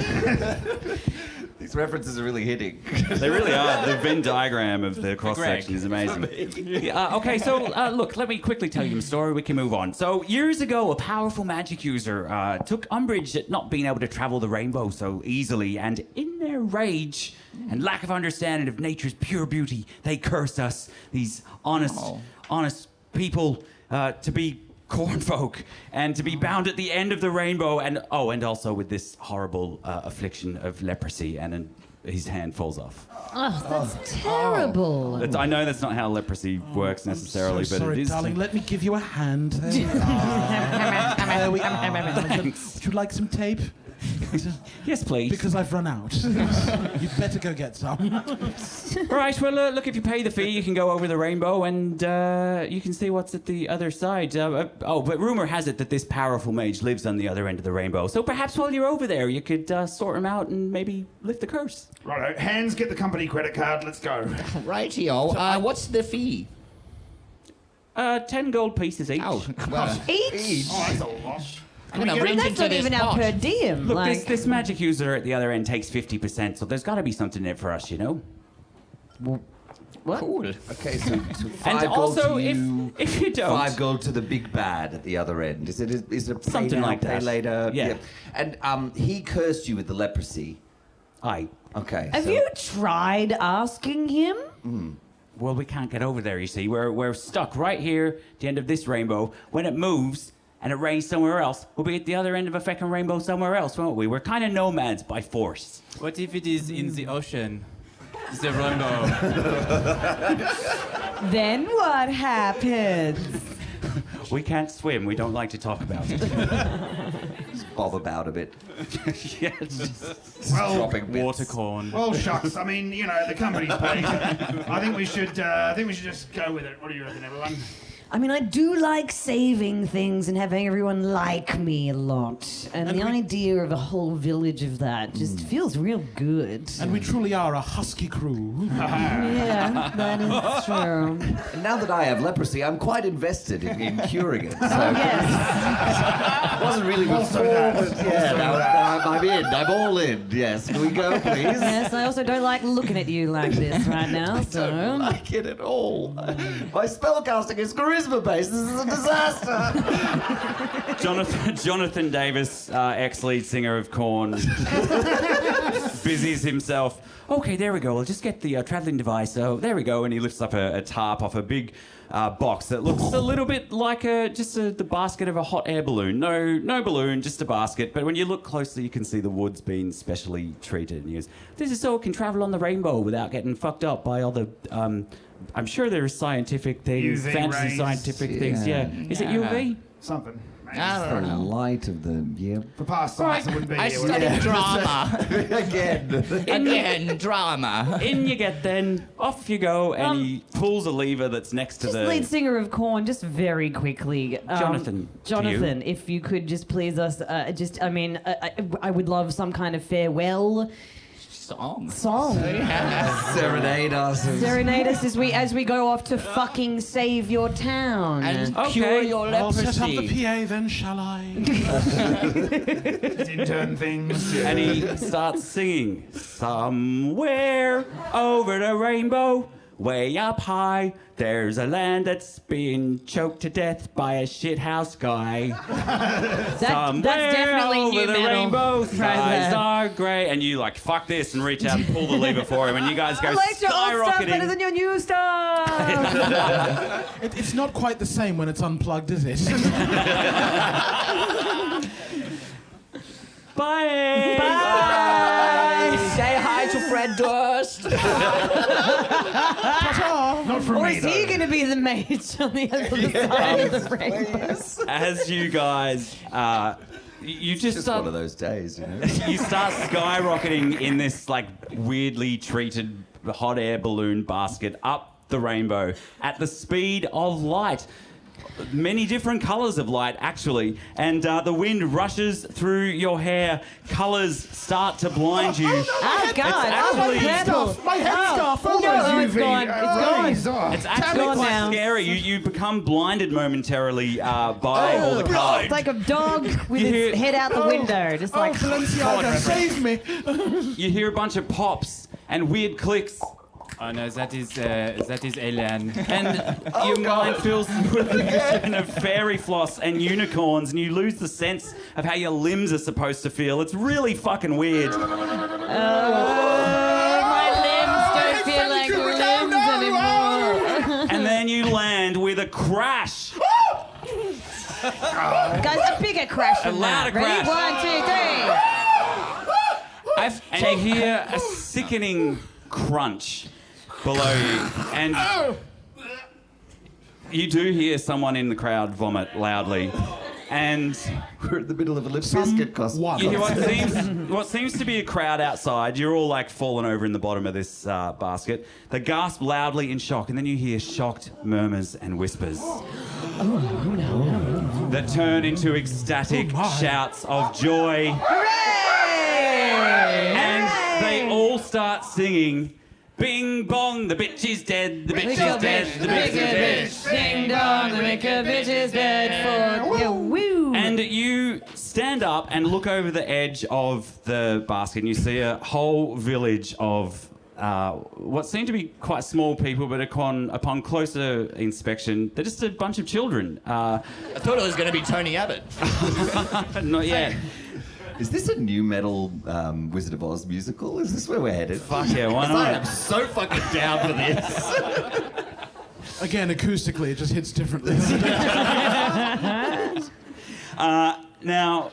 These references are really hitting. They really are. The Venn diagram of the cross-section is amazing. Okay, so look, let me quickly tell you a story. We can move on. So years ago, a powerful magic user took umbrage at not being able to travel the rainbow so easily, and in their rage and lack of understanding of nature's pure beauty, they cursed us, these honest people, to be corn folk and to be bound at the end of the rainbow, and also with this horrible affliction of leprosy, and his hand falls off. Oh, that's terrible. I know that's not how leprosy works necessarily, So but sorry, it is. darling. Let me give you a hand. There we are. Would you like some tape? Yes, please. Because I've run out. You'd better go get some. All right, well, look, if you pay the fee, you can go over the rainbow and you can see what's at the other side. But rumor has it that this powerful mage lives on the other end of the rainbow. So perhaps while you're over there, you could sort him out and maybe lift the curse. Righto, hands, get the company credit card. Let's go. Rightio. What's the fee? 10 gold pieces each. Oh, well, Each? Oh, that's a lot. I'm gonna reach That's into not this even our pot. per diem. Look, like, this magic user at the other end takes 50%, so there's got to be something in it for us, you know? what? Cool. Okay, so And 5 gold also, to you, if you don't... 5 gold to the big bad at the other end. Is it a pay Something now, like pay that. later? Yeah. And he cursed you with the leprosy. Aye. Okay. Have so- you tried asking him? Well, we can't get over there, you see. We're stuck right here at the end of this rainbow. When it moves and it rains somewhere else, we'll be at the other end of a fucking rainbow somewhere else, won't we? We're kind of nomads by force. What if it is in the ocean? The rainbow. Then what happens? We can't swim. We don't like to talk about it. bob about a bit. Yes. Well, Dropping bits. Watercorn. well, shucks. I mean, you know, the company's paying. I think we should just go with it. What do you reckon, everyone? I mean, I do like saving things and having everyone like me a lot. And the idea of a whole village of that just feels real good. And we truly are a husky crew. Yeah, that is true. And now that I have leprosy, I'm quite invested in curing it. So Yes. it wasn't really before, but yeah, now I'm in. I'm all in. Yes, can we go, please? Yes, I also don't like looking at you like this right now, I don't so... like it at all. My spellcasting is charisma-based. This is a disaster. Jonathan Davis, ex-lead singer of Korn. busies himself. Okay, there we go. I'll just get the travelling device. Oh, there we go. And he lifts up a tarp off a big box that looks a little bit like the basket of a hot air balloon. No balloon, just a basket. But when you look closely, you can see the wood's been specially treated. And he goes, this is so it can travel on the rainbow without getting fucked up by all the... I'm sure there's scientific things, UV fantasy rays. scientific things. Yeah. Is it UV? Something. I don't The know. light of the For past science, it wouldn't be I here, would it? studied drama. again. Drama. In you get then, off you go, and he pulls a lever that's next to Just the... lead singer of Korn, just very quickly. Jonathan, to Jonathan, if you could just please us, I would love some kind of farewell Song. Serenade us. Serenade us as we go off to fucking save your town. And Okay. cure your I'll set up the leprosy. PA then, shall I? Intern things. Yeah. And he starts singing, somewhere over the rainbow, way up high, there's a land that's being choked to death by a shithouse guy. That's definitely over new the metal. rainbow, Right skies there. are grey. And you like, fuck this, and reach out and pull the lever for him, and you guys go I like your old stuff better skyrocketing. than your new stuff. It's not quite the same when it's unplugged, is it? Bye! Bye. Say hi to Fred Durst. Not from Or me, is he though. going to be the mage on the other side of the rainbow? As you guys, you just Just start... one of those days, you know. You start skyrocketing in this like weirdly treated hot air balloon basket up the rainbow at the speed of light. Many different colours of light, actually, and the wind rushes through your hair. Colours start to blind you. Oh, God. actually- My headscarf. Oh, no, it's gone. It's gone. It's actually Gone quite now. scary. You become blinded momentarily by all the colours. It's like a dog with You hear- its head out the window, just like... Balenciaga, save me. You hear a bunch of pops and weird clicks. Oh no, that is Elan. And your mind fills with a vision of fairy floss and unicorns, and you lose the sense of how your limbs are supposed to feel. It's really fucking weird. My limbs don't feel like limbs anymore. And then you land with a crash. Guys, a bigger crash than louder that. Ready? crash. 1, 2, 3. And you hear a sickening crunch below you. And you do hear someone in the crowd vomit loudly. And We're in the middle of a Limp Bizkit costume. you hear what seems to be a crowd outside. You're all like fallen over in the bottom of this basket. They gasp loudly in shock, and then you hear shocked murmurs and whispers that turn into ecstatic shouts of joy. And they all start singing, bing bong, the bitch is dead, the bitch is dead, the bitch is dead. Ding dong, the wicked bitch is dead for you. Woo. And you stand up and look over the edge of the basket, and you see a whole village of what seem to be quite small people, but upon closer inspection, they're just a bunch of children. I thought it was going to be Tony Abbott. Not yet. Is this a new metal Wizard of Oz musical? Is this where we're headed? Fuck yeah, why I am not? so fucking down for this. Again, acoustically, it just hits differently. Now,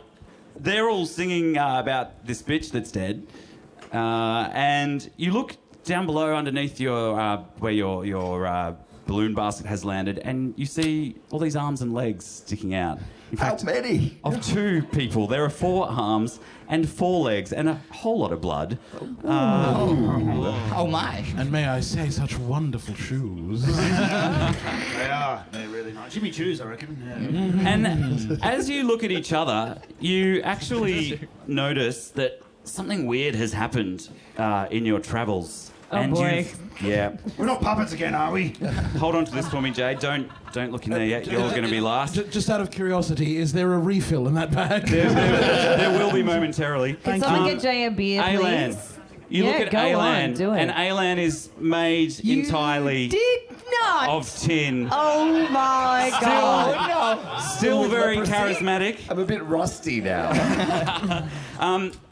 they're all singing about this bitch that's dead, and you look down below underneath your where your balloon basket has landed, and you see all these arms and legs sticking out. In How fact, many? of 2 people. There are 4 arms and 4 legs and a whole lot of blood. Oh my. And may I say, such wonderful shoes. They are. They're really nice. Jimmy Choos, I reckon. Yeah. And as you look at each other, you actually notice that something weird has happened in your travels. Oh, and boy. Yeah. We're not puppets again, are we? Hold on to this for me, Jay. Don't look in there yet. You're going to be last. Just out of curiosity, is there a refill in that bag? There will be momentarily. Can someone get Jay a beer, Alan. please? You Yeah, look at go Alan, on, do it. and Alan is made entirely. No, not. of tin. Oh my God. Still very charismatic. I'm a bit rusty now.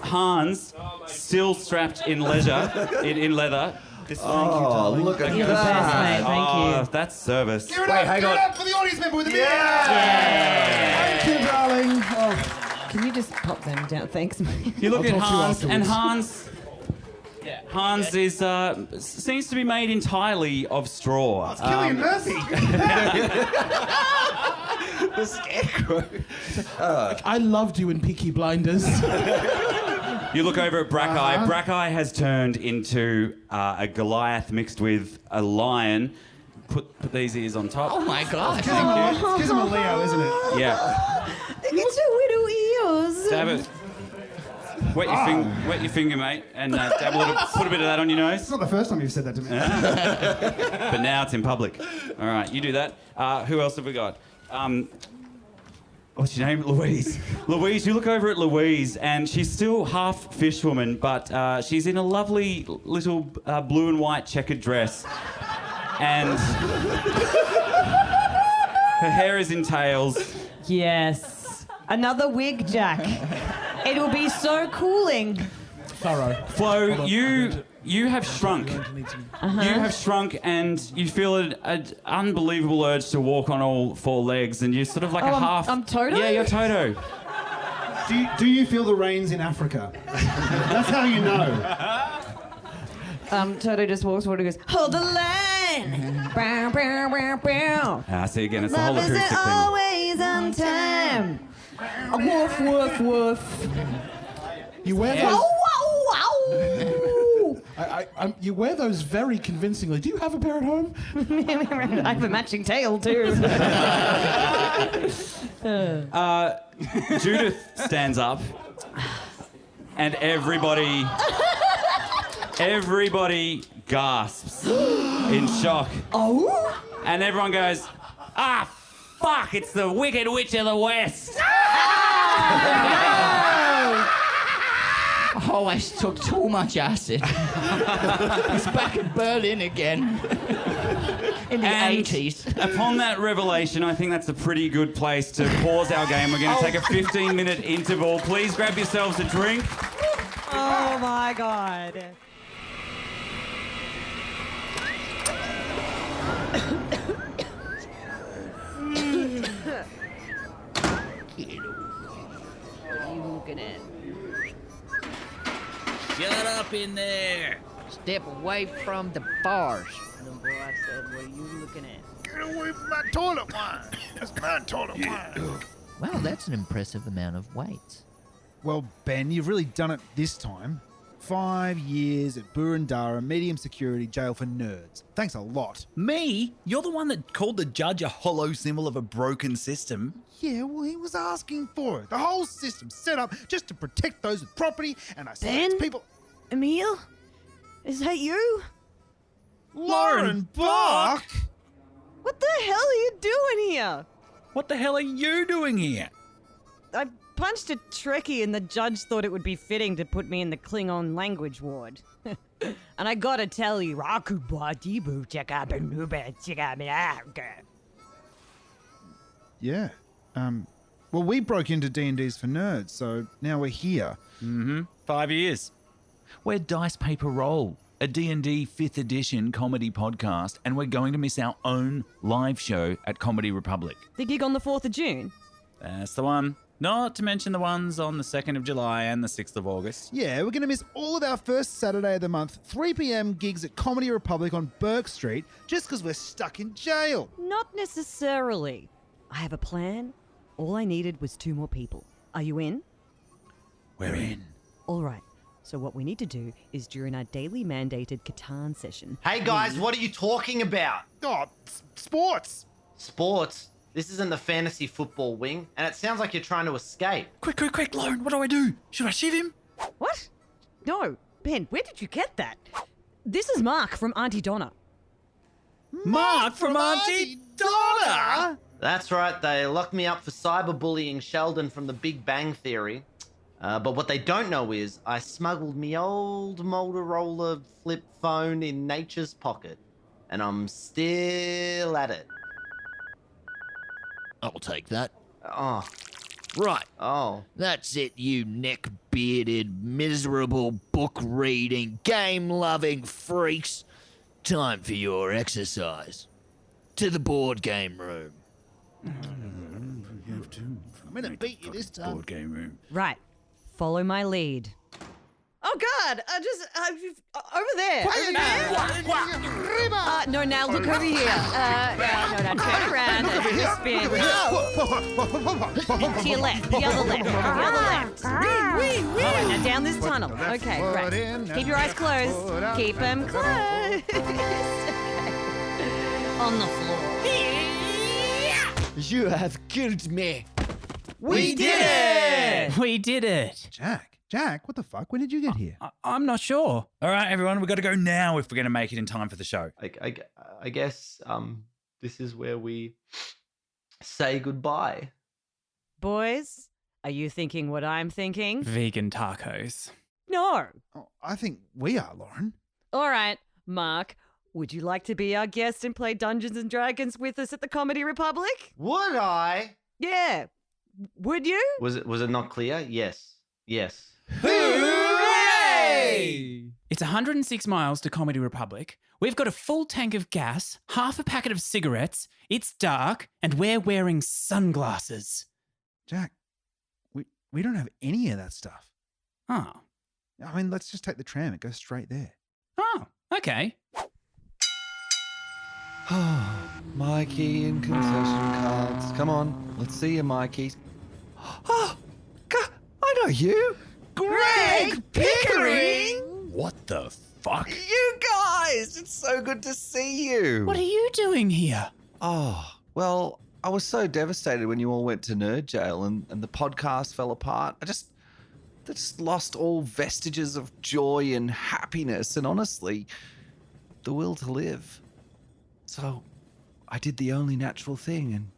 Hans, still strapped in leather. Oh, look at You're the best, mate. that. Thank you. That's service. Give it Wait, up, hang give it on. up for the audience member with the beer. Thank you, darling. Oh, Can you just pop them down? Thanks, mate. You look I'll at talk to you Hans, and afterwards. Hans is seems to be made entirely of straw. Killian Murphy. The scarecrow. I loved you in Peaky Blinders. You look over at Brackeye. Brackeye has turned into a Goliath mixed with a lion. Put these ears on top. Oh my God. Gives him a Leo, isn't it? Yeah. They get your widow ears. Dab it. Wet your finger, mate, and dab a little. Put a bit of that on your nose. It's not the first time you've said that to me. But now it's in public. All right, you do that. Who else have we got? What's your name? Louise. Louise, you look over at Louise, and she's still half fishwoman, but she's in a lovely little blue and white checkered dress. And her hair is in tails. Yes. Another wig, Jack. It'll be so cooling. Thorough. Flo, you have shrunk. Uh-huh. You have shrunk, and you feel an unbelievable urge to walk on all four legs, and you're sort of like a half. I'm Toto? Yeah, you're Toto. Do you feel the rains in Africa? That's how you know. Toto just walks forward and goes, hold the line. Bow, bow, bow, bow. See again, it's the whole Love acoustic isn't thing. always on time. Woof, woof, woof. You wear Wow, those. wow, wow. You wear those very convincingly. Do you have a pair at home? I have a matching tail, too. Judith stands up, and everybody gasps in shock. Oh? And everyone goes, fuck, it's the Wicked Witch of the West. Oh, I took too much acid. He's back in Berlin again. In the And 80s. upon that revelation, I think that's a pretty good place to pause our game. We're going to take a 15-minute interval. Please grab yourselves a drink. Oh, my God. What are you looking at? Shut up in there. Step away from the bars. Little boy, I said, what are you looking at? Get away from my toilet wine. That's my toilet wine. Wow, that's an impressive amount of weight. Well, Ben, you've really done it this time. 5 years at Burundara medium security jail for nerds. Thanks a lot. Me? You're the one that called the judge a hollow symbol of a broken system. Yeah, well, he was asking for it. The whole system's set up just to protect those with property, and I Ben? people. Emil? Is that you? Lauren Bach? What the hell are you doing here? What the hell are you doing here? I punched a Trekkie and the judge thought it would be fitting to put me in the Klingon language ward. And I gotta tell you, Yeah. Well, we broke into D&D's for nerds, so now we're here. 5 years. We're Dice Paper Roll, a D&D 5th edition comedy podcast, and we're going to miss our own live show at Comedy Republic. the gig on the 4th of June? That's the one. Not to mention the ones on the 2nd of July and the 6th of August. Yeah, we're going to miss all of our first Saturday of the month, 3 p.m. gigs at Comedy Republic on Burke Street, just because we're stuck in jail. Not necessarily. I have a plan. All I needed was 2 more people. Are you in? We're in. All right. So what we need to do is during our daily mandated Catan session. Hey guys, what are you talking about? Oh, sports. Sports? This isn't the fantasy football wing, and it sounds like you're trying to escape. Quick, Lauren, what do I do? Should I shoot him? What? No. Ben, where did you get that? This is Mark from Auntie Donna. Mark from Auntie Donna! That's right, they locked me up for cyberbullying Sheldon from the Big Bang Theory. But what they don't know is I smuggled me old Motorola flip phone in nature's pocket. and I'm still at it. I'll take that. Oh, Right. oh. That's it, you neck-bearded, miserable, book-reading, game-loving freaks. Time for your exercise. To the board game room. I'm gonna beat you this time. Board game room. Right. Follow my lead. Oh God! Over there. No, now look over here. No, turn around and just spin. To your left, the other left. All right, now down this tunnel. Okay, right. Keep your eyes closed. Keep them closed. Okay. On the floor. You have killed me. We did it! We did it. Jack, what the fuck? When did you get here? I'm not sure. All right, everyone, we've got to go now if we're going to make it in time for the show. I guess this is where we say goodbye. Boys, are you thinking what I'm thinking? Vegan tacos. No. Oh, I think we are, Lauren. All right, Mark. Would you like to be our guest and play Dungeons and Dragons with us at the Comedy Republic? Would I? Yeah. Would you? Was it not clear? Yes. Hooray! It's 106 miles to Comedy Republic. We've got a full tank of gas, half a packet of cigarettes, it's dark, and we're wearing sunglasses. Jack, we don't have any of that stuff. Oh. I mean, let's just take the tram. It goes straight there. Oh, okay. Mikey and concession cards. Come on, let's see your Mikeys. Oh, I know you. Greg Pickering! What the fuck? You guys, it's so good to see you. What are you doing here? Oh, well, I was so devastated when you all went to nerd jail and the podcast fell apart. I just lost all vestiges of joy and happiness and honestly, the will to live. So I did the only natural thing and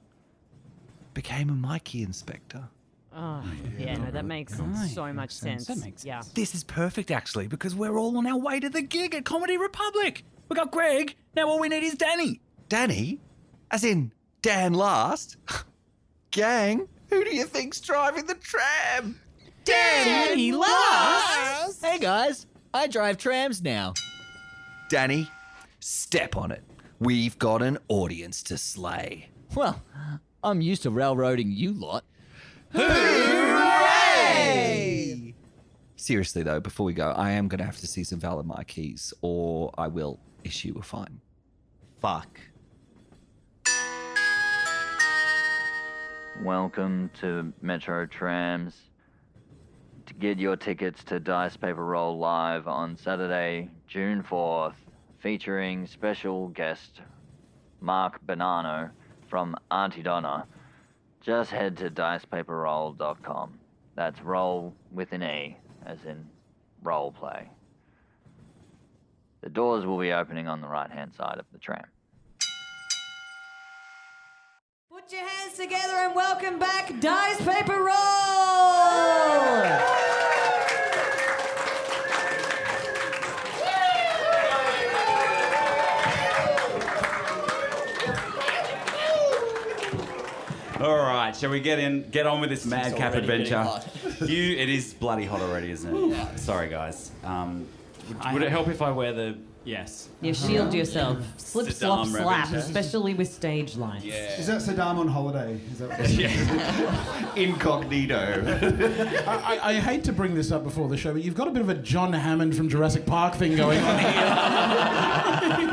became a Mikey inspector. Oh, yeah, no, that makes so much sense. That makes sense. Yeah. This is perfect, actually, because we're all on our way to the gig at Comedy Republic. We got Greg. Now all we need is Danny. Danny? As in Dan Last? Gang, who do you think's driving the tram? Danny Last! Hey guys, I drive trams now. Danny, step on it. We've got an audience to slay. Well, I'm used to railroading you lot. Hooray! Seriously, though, before we go, I am going to have to see some valid Mikeys, or I will issue a fine. Fuck. Welcome to Metro Trams. To get your tickets to Dice Paper Roll Live on Saturday, June 4th, featuring special guest Mark Bonanno from Auntie Donna, just head to dicepaperroll.com. That's roll with an E, as in role play. The doors will be opening on the right-hand side of the tram. Put your hands together and welcome back Dice Paper Roll! All right, shall we get on with this madcap adventure? It is bloody hot already, isn't it? Yeah. Sorry, guys. Would it help if I wear the... Yes. You shield yourself. Slip, slop, Saddam slap, Revenue. especially with stage lines. Yeah. Is that Saddam on holiday? Is that what Yeah. Incognito. I hate to bring this up before the show, but you've got a bit of a John Hammond from Jurassic Park thing going on here.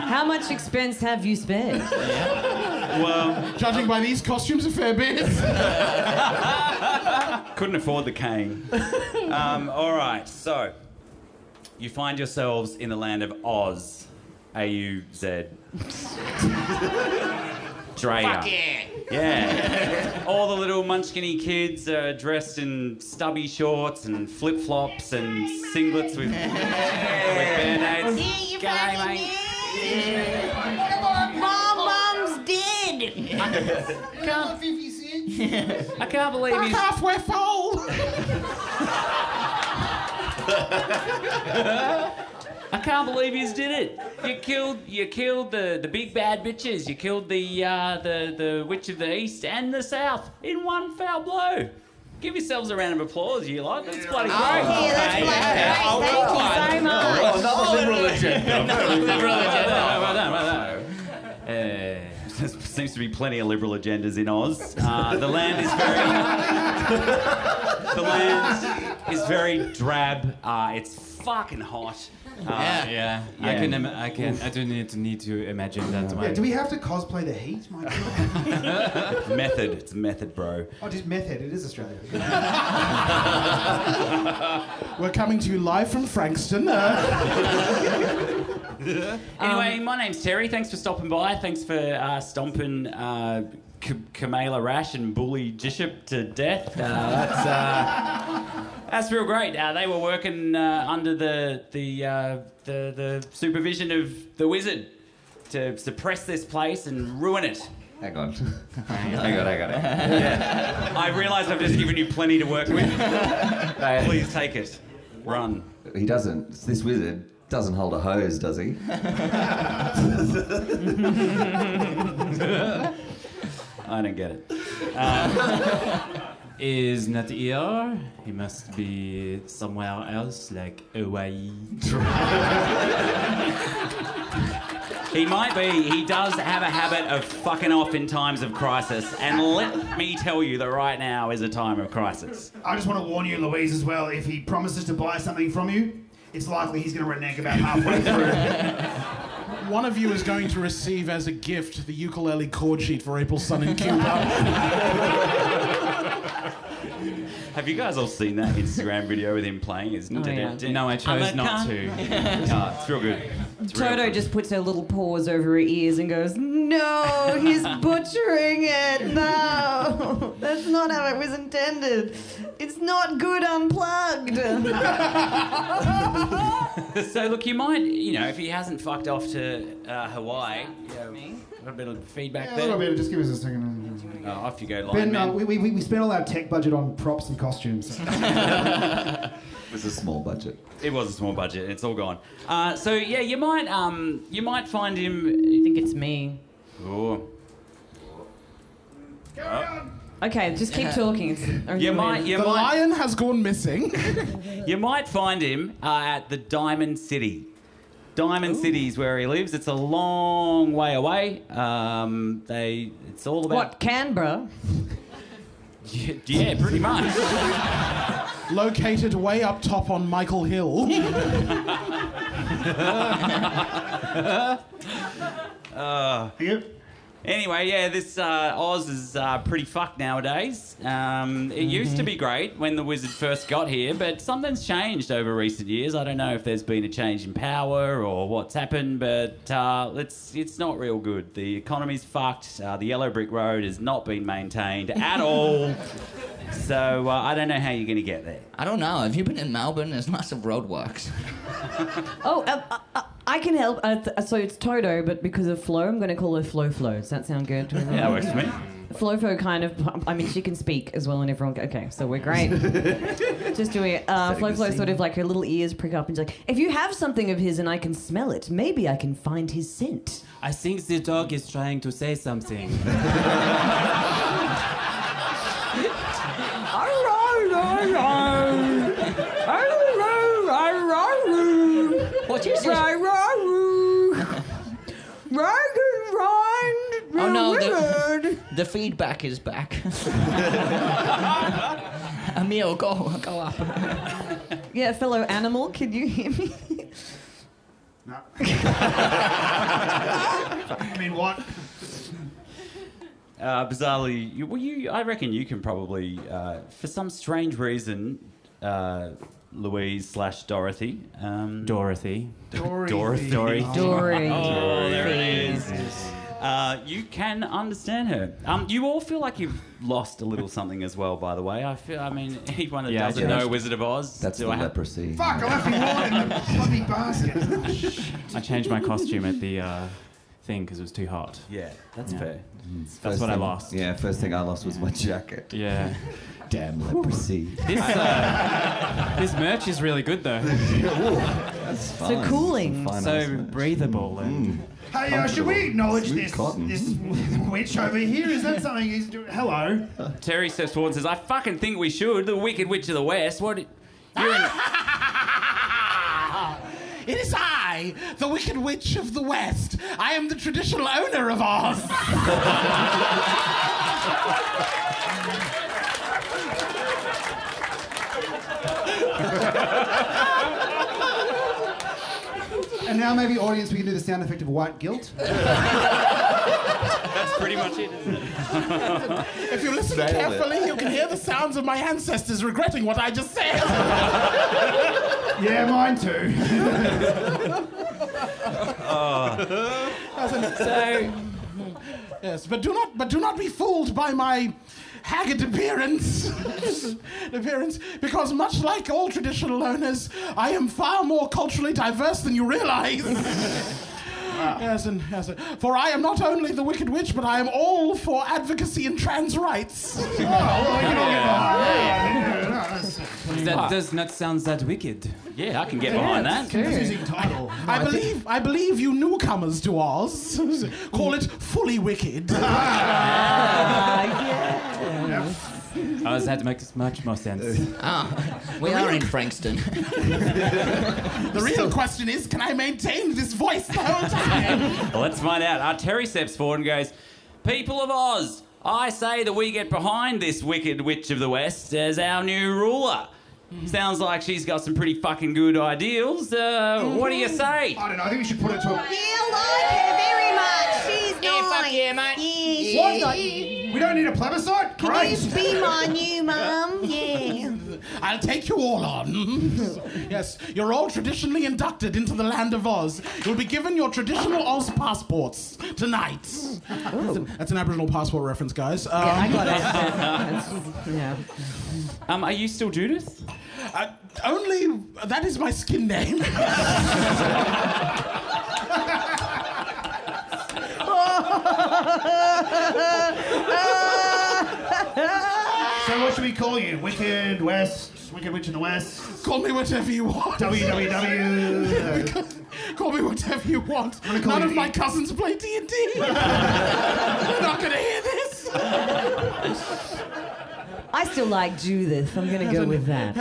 How much expense have you spared? Well, judging by these costumes, a fair bit. couldn't afford the cane. All right, so you find yourselves in the land of Oz, A-U-Z. Drea. Fuck yeah! Yeah. All the little munchkiny kids are dressed in stubby shorts and flip-flops and singlets with band-aids. G'day, mate. Mom's dead. I can't believe he's... halfway full. I can't believe you did it. You killed the big bad bitches. You killed the witch of the east and the south in one foul blow. Give yourselves a round of applause, you lot. That's bloody great. Yeah, that's Okay. bloody great. Thank you so much. Another liberal agenda. Liberal agenda. Well done. There seems to be plenty of liberal agendas in Oz. The land is very drab. It's fucking hot. Yeah. I do need to imagine that one. Yeah, do we have to cosplay the heat? My God. Method. It's method, bro. Oh, just method. It is Australia. We're coming to you live from Frankston. Anyway, my name's Terry. Thanks for stopping by. Thanks for stomping Kamala Rash and Bully Jishop to death. That's real great. They were working under the supervision of the wizard to suppress this place and ruin it. Hang on. I got it. Yeah. I realise I've just given you plenty to work with. Please take it. Run. He doesn't. This wizard doesn't hold a hose, does he? I don't get it. Is not here. He must be somewhere else, like Hawaii. He might be. He does have a habit of fucking off in times of crisis. And let me tell you that right now is a time of crisis. I just want to warn you, Louise, as well. If he promises to buy something from you, it's likely he's going to renege about halfway through. One of you is going to receive as a gift the ukulele chord sheet for April's Sun in Cuba. Have you guys all seen that Instagram video with him playing? No, I chose not to. It's real good. Toto just puts her little paws over her ears and goes, "No, he's butchering it. No, that's not how it was intended. It's not good unplugged." So look, you might, if he hasn't fucked off to Hawaii, a bit of feedback A there. little bit. Just give us a second. Oh, off you go, Ben, lineman. we spent all our tech budget on props and costumes. It was a small budget. It was a small budget. It's all gone. So yeah, you might find him. You think it's me? Oh. Okay, just keep talking. You might. The lion has gone missing. You might find him at the Diamond City. Diamond City's where he lives. It's a long way away. It's all about... What, Canberra? Yeah, pretty much. Located way up top on Michael Hill. Anyway, yeah, this Oz is pretty fucked nowadays. It used to be great when the wizard first got here, but something's changed over recent years. I don't know if there's been a change in power or what's happened, but it's not real good. The economy's fucked. The yellow brick road has not been maintained at all. So I don't know how you're going to get there. I don't know. Have you been in Melbourne? There's massive roadworks. I can help. So it's Toto, but because of Flo, I'm going to call her Flo. Does that sound good? Yeah, that works for me. Flo kind of, she can speak as well, and everyone. Okay, so we're great. Just doing it. Flo sort of like her little ears prick up and she's like, if you have something of his and I can smell it, maybe I can find his scent. I think the dog is trying to say something. What is it? Oh no, the feedback is back. Emil, go up. Yeah, fellow animal, can you hear me? No. I mean, what? Bizarrely, I reckon you can probably, for some strange reason, Louise/Dorothy. Dorothy. Dory. Oh, there it is. You can understand her. You all feel like you've lost a little something as well, by the way. Anyone that doesn't know Wizard of Oz... That's the leprosy. Fuck, I left me one in the bloody basket. I changed my costume at the thing because it was too hot. Yeah, that's fair. That's what I lost. Yeah, first thing I lost was my jacket. Yeah. Damn leprosy. This merch is really good though. That's fine. So cooling. So breathable and... Hey, should we acknowledge this cotton. this witch over here? Is that something he's doing? Hello. Terry steps forward and says, I fucking think we should. The Wicked Witch of the West. What? You're in... It is I, the Wicked Witch of the West. I am the traditional owner of Oz. And now maybe, audience, we can do the sound effect of white guilt. That's pretty much it, isn't it? If you listen carefully, you can hear the sounds of my ancestors regretting what I just said. Yeah, mine too. Yes, but do not be fooled by my haggard appearance, because much like all traditional owners, I am far more culturally diverse than you realize. Yes, for I am not only the Wicked Witch, but I am all for advocacy and trans rights. That does not sound that wicked. Yeah, I can get behind that. Confusing title. I believe you newcomers to Oz call it fully wicked. Ours had to make this much more sense. We are in Frankston. The real question is, can I maintain this voice the whole time? Well, let's find out. Terry steps forward and goes, People of Oz, I say that we get behind this Wicked Witch of the West as our new ruler. Sounds like she's got some pretty fucking good ideals. What do you say? I don't know, I think we should put it to a... You like her very much. She's nice. fuck yeah, mate. Yeah, We don't need a plebiscite? Can Great. you be my new mum? Yeah. I'll take you all on. Yes, you're all traditionally inducted into the land of Oz. You'll be given your traditional Oz passports tonight. That's an Aboriginal passport reference, guys. I got it. Yeah. Are you still Judith? Only that is my skin name. So what should we call you? Wicked West? Wicked Witch in the West? Call me whatever you want. WWW. Call me whatever you want. I'm gonna call None you of my cousins play D&D. They're not going to hear this. I still like Judith. I'm going to go with that.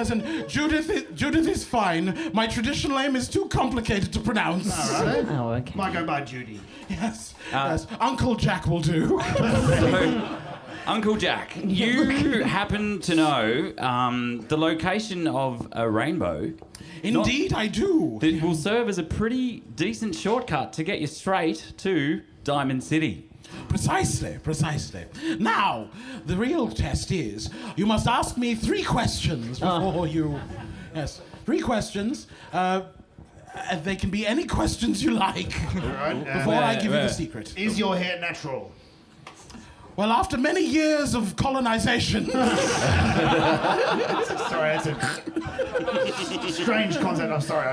Judith is fine. My traditional name is too complicated to pronounce. All right. Oh, okay. Might go by Judy. Yes. Uncle Jack will do. Uncle Jack, you happen to know the location of a rainbow. Indeed, I do. That will serve as a pretty decent shortcut to get you straight to Diamond City. Precisely. Now, the real test is you must ask me 3 questions before you... Yes, 3 questions. They can be any questions you like. Right. Before I give you the secret. Is your hair natural? Well, after many years of colonization... Sorry, that's a strange concept. I'm sorry.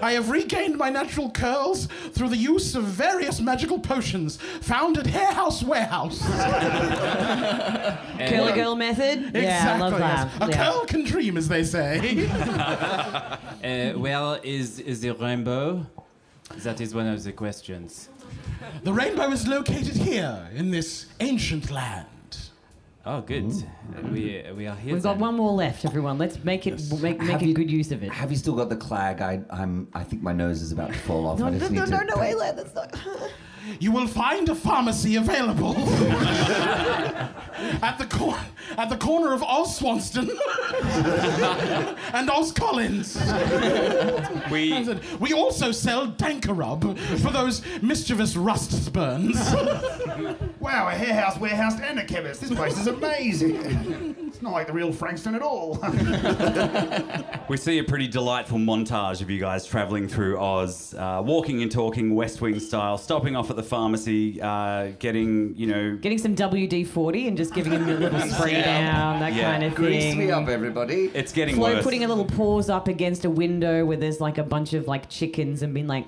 I have regained my natural curls through the use of various magical potions found at Hair House Warehouse. Curly girl method? Yeah, I love that. Yes. A curl can dream, as they say. Where is the rainbow? That is one of the questions. The rainbow is located here, in this ancient land. Oh, good. We are here. We've got one more left, everyone. Let's make it make good use of it. Have you still got the clag? I think my nose is about to fall off. No, I just need to... Ayla, that's not... You will find a pharmacy available at the corner of Oz Swanston and Oz Collins. We also sell Dankarub for those mischievous rust burns. Wow, a hair house, warehouse, and a chemist. This place is amazing. It's not like the real Frankston at all. We see a pretty delightful montage of you guys travelling through Oz, walking and talking West Wing style, stopping off at the pharmacy, getting some WD-40 and just giving him a little spray me down, that kind of thing. Grease me up, everybody. It's getting Flo worse. putting a little paws up against a window where there's like a bunch of like chickens and being like,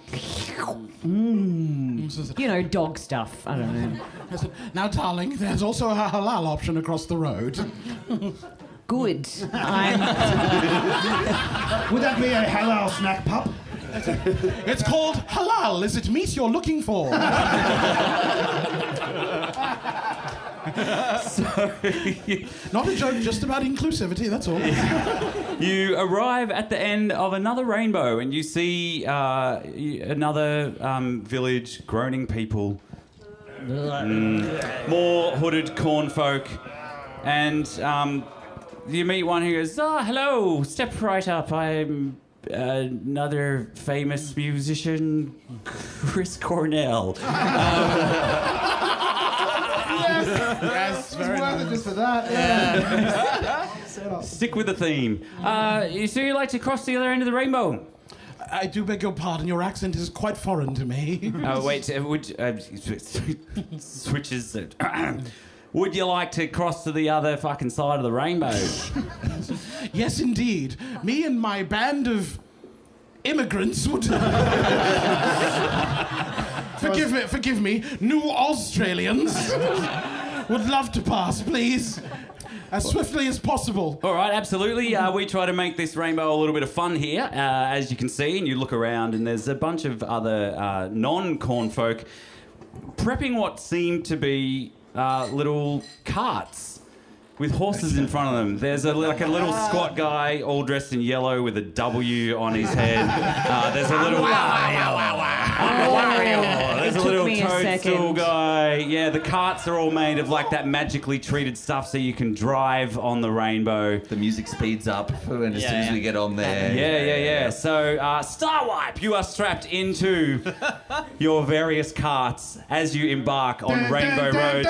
you know, dog stuff. I don't know. Now, darling, there's also a halal option across the road. Good. Would that be a halal snack pup? It's called halal. Is it meat you're looking for? Not a joke, just about inclusivity, that's all. You arrive at the end of another rainbow and you see another village, groaning people, more hooded corn folk, and you meet one who goes, hello, step right up, I'm another famous musician, Chris Cornell. Yes, very Worth it nice. just for that. Yeah. Stick with the theme. So you like to cross the other end of the rainbow? I do beg your pardon, your accent is quite foreign to me. Oh, wait, switches. Would you like to cross to the other fucking side of the rainbow? Yes, indeed. Me and my band of immigrants would... Forgive me, New Australians would love to pass, please. As swiftly as possible. All right, absolutely. We try to make this rainbow a little bit of fun here, as you can see, and you look around and there's a bunch of other non-corn folk prepping what seem to be little carts with horses in front of them. There's a little squat guy all dressed in yellow with a W on his head. There's a little... There's a little toadstool guy. Yeah, the carts are all made of like that magically treated stuff so you can drive on the rainbow. The music speeds up as soon as we get on there. Yeah. So, Starwipe, you are strapped into your various carts as you embark on Rainbow Road.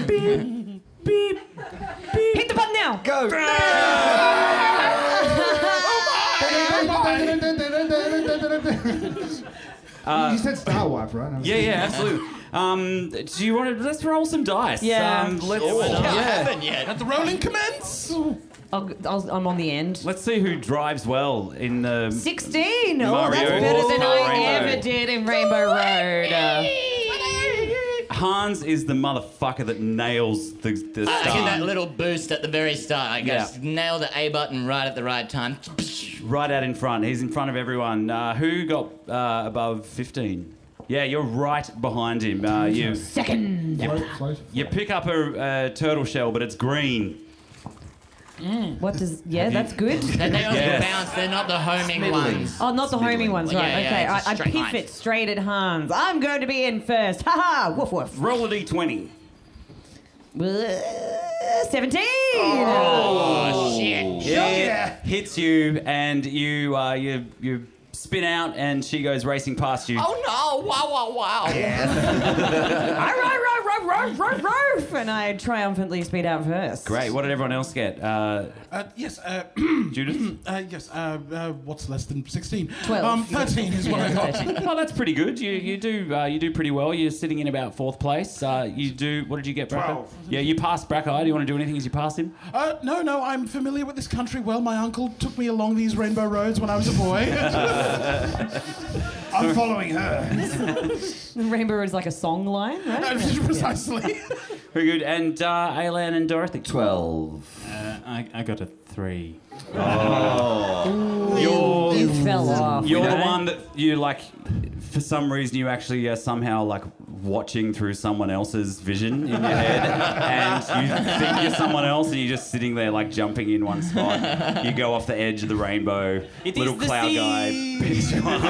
Beep, beep, beep. Hit the button now. Go. You said Star Wipe, right? Yeah, absolutely. Do you want to... Let's roll some dice. Yeah. I haven't yet. Let the rolling commence. I'm on the end. Let's see who drives well in the... 16! Oh, Mario that's better than I Rainbow. ever did in Rainbow Road. Hans is the motherfucker that nails the start. I get that little boost at the very start. I just nail the A button right at the right time. Right out in front. He's in front of everyone. Who got above 15? Yeah, you're right behind him. You Second. Float. You pick up a turtle shell, but it's green. What does... Yeah, that's good. They don't Yes. bounce. They're not the homing ones. Oh, not the homing ones, right. Yeah, okay, it's a I straight piff line. it straight at Hans. I'm going to be in first. Ha-ha! Woof, woof. Roll a d20. 17! Oh, shit. Yeah. Hits you, and you spin out, and she goes racing past you. Oh, no. Wow. Roof, and I triumphantly speed out first. Great. What did everyone else get? Yes, Judith? yes, what's less than 16? 12. 13 is what I got. Oh, that's pretty good. You do pretty well. You're sitting in about fourth place. You do. What did you get, Bracker? 12. Yeah, you passed Bracker. Do you want to do anything as you pass him? No, I'm familiar with this country well. My uncle took me along these rainbow roads when I was a boy. I'm following her. The Rainbow is like a song line, right? Precisely. Very good. And Aylan and Dorothy. 12. I got a 3. You fell off. You're you the know? one that you like. For some reason, you actually somehow like watching through someone else's vision in your head, and you think you're someone else, and you're just sitting there like jumping in one spot. You go off the edge of the rainbow. It Little is the cloud sea. guy picks you up.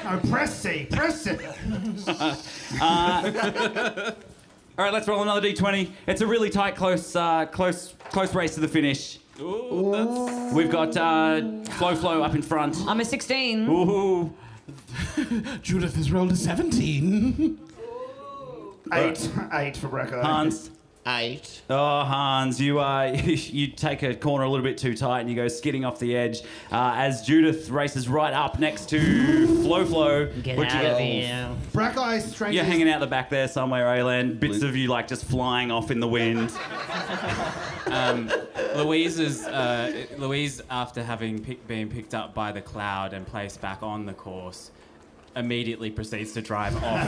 No, press C. All right, let's roll another d20. It's a really tight, close race to the finish. Ooh, We've got Flo up in front. I'm a 16. Ooh. Judith has rolled a 17. 8 for Brecco. Hans. 8. Oh, Hans, you you take a corner a little bit too tight and you go skidding off the edge as Judith races right up next to Flo. Get out of here. Brackeye strangers. You're hanging out the back there somewhere, Aylan. Bits of you like just flying off in the wind. Louise, after having been picked up by the cloud and placed back on the course, immediately proceeds to drive off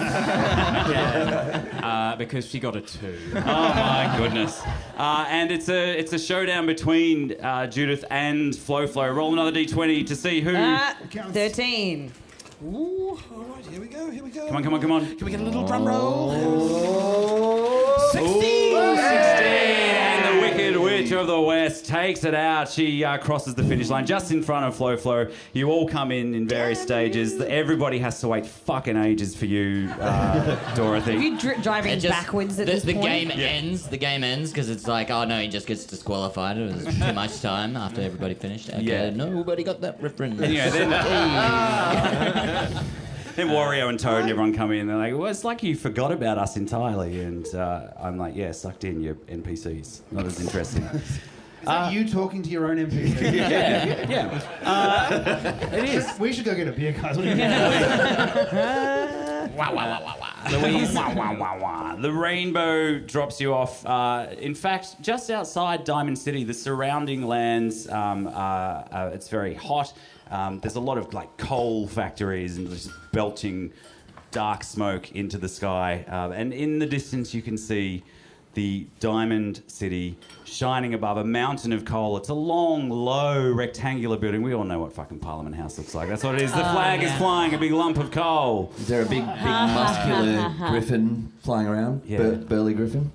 because she got a 2. Oh my goodness! And it's a showdown between Judith and Flo. Roll another d20 to see who. 13. Ooh, all right, here we go. Come on! Can we get a little drum roll? 16! And the Wicked Witch of the West takes it out. She crosses the finish line just in front of Flo. You all come in various stages. Everybody has to wait fucking ages for you, Dorothy. Are you driving backwards at this the point? game ends. The game ends because it's like, oh no, he just gets disqualified. It was too much time after everybody finished. Okay, Yeah. nobody got that reference. And, then Wario and Toad and everyone come in and they're like, well, it's like you forgot about us entirely. And I'm like, yeah, sucked in, you NPCs. Not as interesting. Is that you talking to your own NPC? Yeah. It is. We should go get a beer, guys. What do you think? Louise. The rainbow drops you off. In fact, just outside Diamond City, the surrounding lands, it's very hot. There's a lot of like coal factories and just belching dark smoke into the sky. And in the distance, you can see the Diamond City shining above a mountain of coal. It's a long, low, rectangular building. We all know what fucking Parliament House looks like. That's what it is. The flag is flying, a big lump of coal. Is there a big muscular griffin flying around? Yeah. Burly griffin?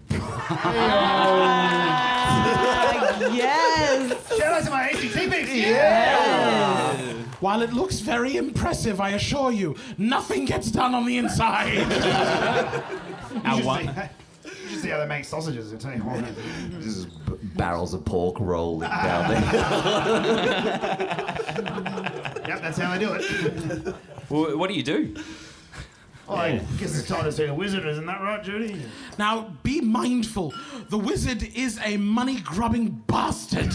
Yes! Shout out to my ACT peeps! Yes! While it looks very impressive, I assure you, nothing gets done on the inside. You should see how they make sausages. I tell you what. This is barrels of pork rolling down there. Yep, that's how they do it. Well, what do you do? Oh, I guess it's time to see the wizard, isn't that right, Judy? Now, be mindful. The wizard is a money-grubbing bastard.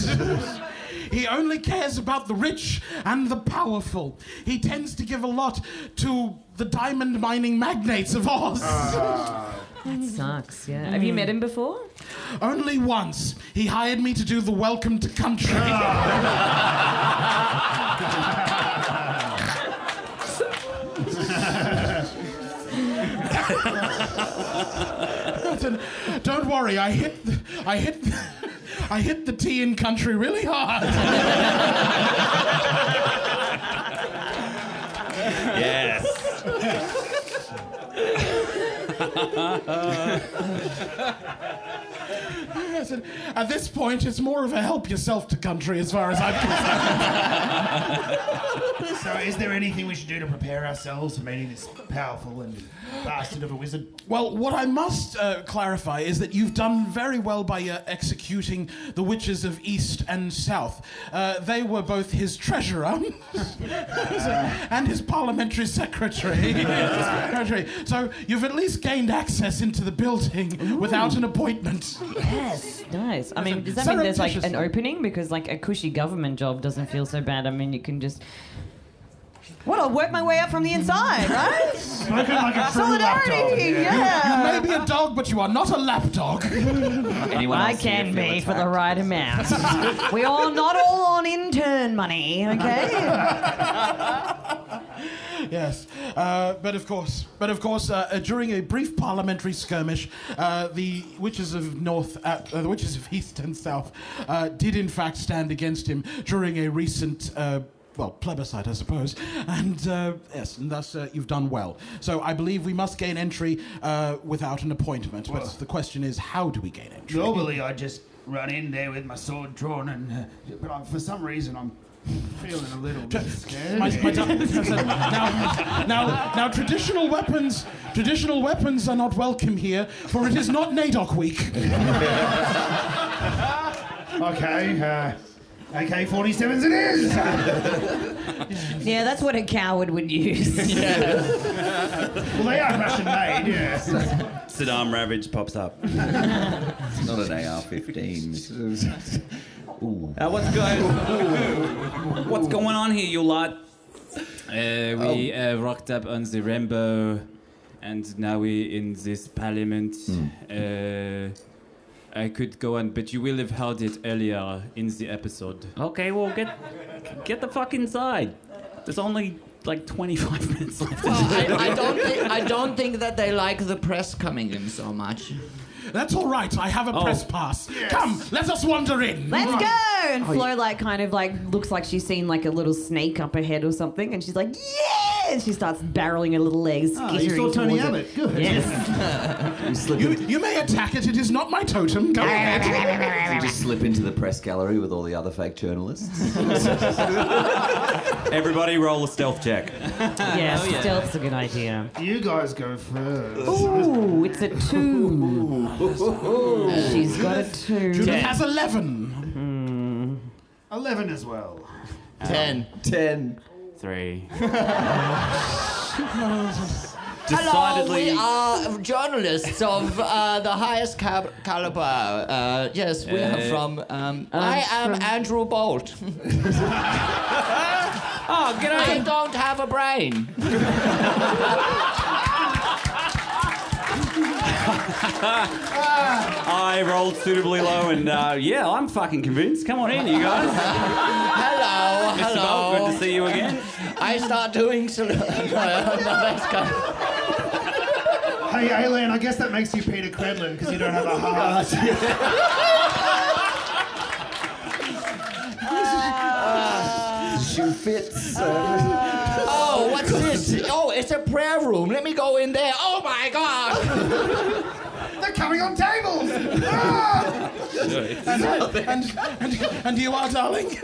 He only cares about the rich and the powerful. He tends to give a lot to the diamond mining magnates of Oz. That sucks, yeah. Have you met him before? Only once. He hired me to do the welcome to country. Don't worry, I hit the tea in country really hard. Yes. At this point, it's more of a help yourself to country as far as I'm concerned. So, is there anything we should do to prepare ourselves for meeting this powerful and bastard of a wizard? Well, what I must clarify is that you've done very well by executing the witches of East and South. They were both his treasurer and his parliamentary secretary. So you've at least gained access into the building without an appointment. Yes, nice. I mean, does that mean there's like an opening? Because like a cushy government job doesn't feel so bad. I mean, you can just... Well, I'll work my way up from the inside, right? Spoken like a true Solidarity, yeah. You may be a dog, but you are not a lapdog. I can be for the right amount. We are not all on intern money, okay? Yes, but of course, during a brief parliamentary skirmish, the witches of the witches of East and South, did in fact stand against him during a recent. Plebiscite, I suppose. And, yes, and thus you've done well. So I believe we must gain entry without an appointment. But the question is, how do we gain entry? Normally, I just run in there with my sword drawn, and but for some reason, I'm feeling a little bit scared. Now, traditional weapons are not welcome here, for it is not NAIDOC week. Okay, AK-47s it is! Yeah, that's what a coward would use. Well, they are Russian made, yeah. Amsterdam Ravage pops up. It's not an AR-15. Ooh. What's going on here, you lot? We rocked up on the rainbow, and now we in this parliament. I could go on, but you will have heard it earlier in the episode. Okay, well, get the fuck inside. There's only like 25 minutes left. Well, I don't think that they like the press coming in so much. That's all right. I have a press pass. Come, let us wander in. Let's go! And Flo kind of looks like she's seen like a little snake up her head or something, and she's like, yeah! And she starts barreling her little legs, skittering you saw Tony towards Abbott. Good. Yes. You may attack it. It is not my totem. Go ahead. You just slip into the press gallery with all the other fake journalists. Everybody roll a stealth check. Yeah, stealth's a good idea. You guys go first. Ooh, it's a 2. She's got a 2. Judith has 11. 11 as well. 10. 3. Hello, we are journalists of the highest caliber. Yes, we are from... I am Andrew Bolt. Oh, g'day. I don't have a brain. I rolled suitably low, and I'm fucking convinced. Come on in, you guys. Hello, Mr. hello. Bolt, good to see you again. I start doing... Hey, Aileen, I guess that makes you Peter Credlin because you don't have a heart. Shoe fits. Oh, what's this? Oh, it's a prayer room. Let me go in there. Oh, my God. They're coming on tables. Ah! And you are, darling?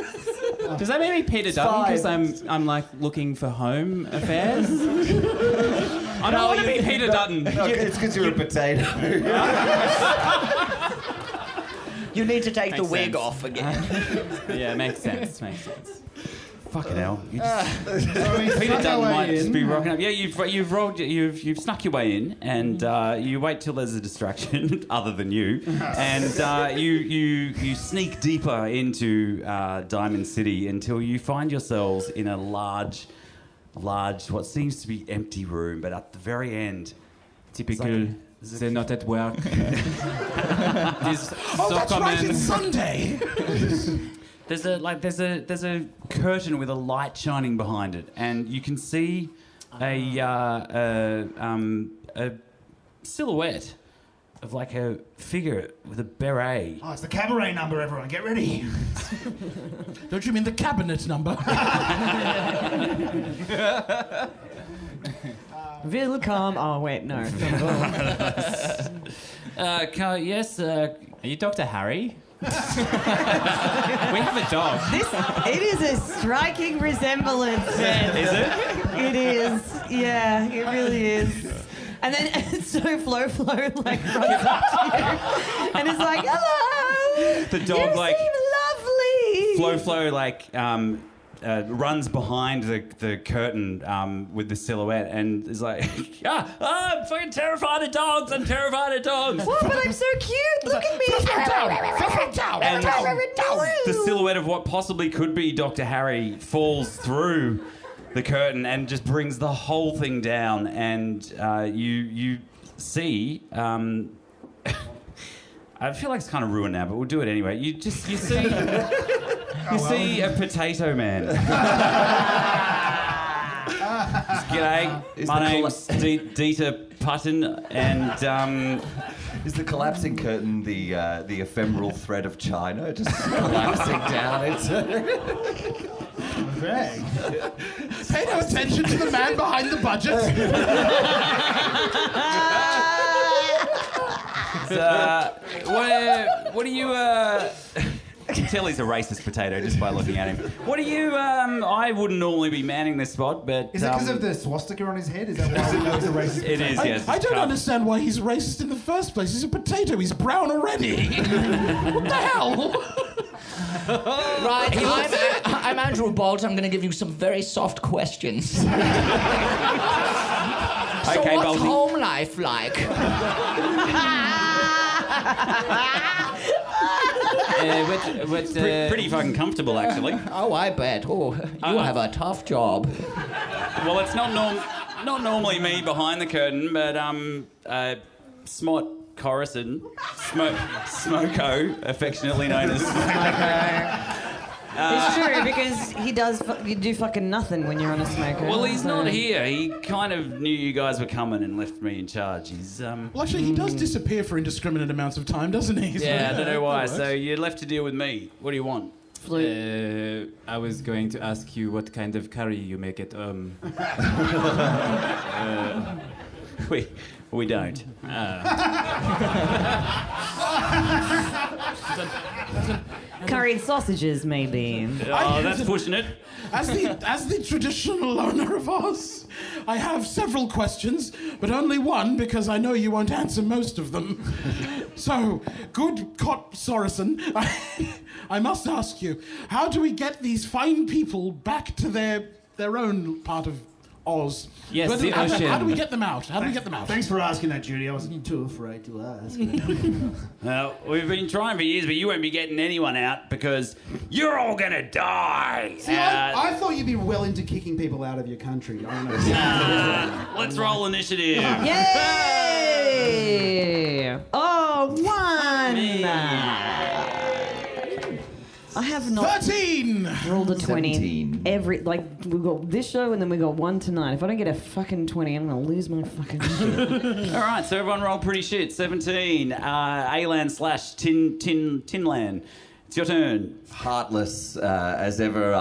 Does that make me Peter Dutton because I'm like looking for home affairs? I don't want to be Peter Dutton. No, it's because you're a potato. You need to take the Makes wig sense. off again. Yeah, makes sense. Fucking hell. You So we Peter snuck our Dutton way might just in. be rocking up. Yeah, you've snuck your way in, and you wait till there's a distraction other than you, and you sneak deeper into Diamond City until you find yourselves in a large, what seems to be empty room, but at the very end, Typical. They're not at work. Oh, that's right. It's Sunday. there's a curtain with a light shining behind it, and you can see a silhouette of like a figure with a beret. Oh, it's the cabaret number, everyone. Get ready. Don't you mean the cabinet number? Welcome. Oh, wait, no. Yes. Are you Dr. Harry? We have a dog. It is a striking resemblance, man. Is it? It is. Yeah, it really is. And then so Flo like runs up to you and is like, hello. The dog you seem lovely. Flo runs behind the curtain with the silhouette and is like, I'm fucking terrified of dogs. I'm terrified of dogs. What? But I'm so cute. Look at me. And the silhouette of what possibly could be Dr. Harry falls through the curtain and just brings the whole thing down, and you see. I feel like it's kind of ruined now, but we'll do it anyway. You see a potato man. G'day, my name's Dieter Putton, and Is the collapsing curtain the ephemeral thread of China just collapsing down into... Greg. Pay no attention to the man behind the budget. What do you? I can tell he's a racist potato just by looking at him. What do you? I wouldn't normally be manning this spot, but Is it because of the swastika on his head? Is that why we know he's a racist? It is, yes. I don't understand why he's racist in the first place. He's a potato. He's brown already. What the hell? Right, I'm Andrew Bolt. I'm going to give you some very soft questions. So Okay, what's Baldy. home life like? Pretty fucking comfortable, actually. Oh, I bet. Oh, you have a tough job. Well, it's not normally me behind the curtain, but Smot Corrison, Smoko, affectionately known as Smoko. It's true because you do fucking nothing when you're on a smoker. Well, he's not here. He kind of knew you guys were coming and left me in charge. He's Well, actually, he does disappear for indiscriminate amounts of time, doesn't he? Yeah, I don't know why. So you're left to deal with me. What do you want? I was going to ask you what kind of curry you make at We don't. Curried sausages, maybe. Oh, that's pushing it. As the traditional owner of Oz, I have several questions, but only one because I know you won't answer most of them. So, good Cot Sorrison, I must ask you, how do we get these fine people back to their own part of Oz? Yes, the how ocean. do we get them out? How do we get them out? Thanks for asking that, Judy. I was too afraid to ask. We've been trying for years, but you won't be getting anyone out because you're all gonna die. See, I thought you'd be well into kicking people out of your country. I don't know. Let's roll initiative. Yay! Oh, one! I have not 13! rolled a 20. 17. We've got this show and then we got one tonight. If I don't get a fucking 20, I'm gonna lose my fucking shit. All right, so everyone roll pretty shit. 17. A-Land / Tinland. It's your turn. Heartless as ever,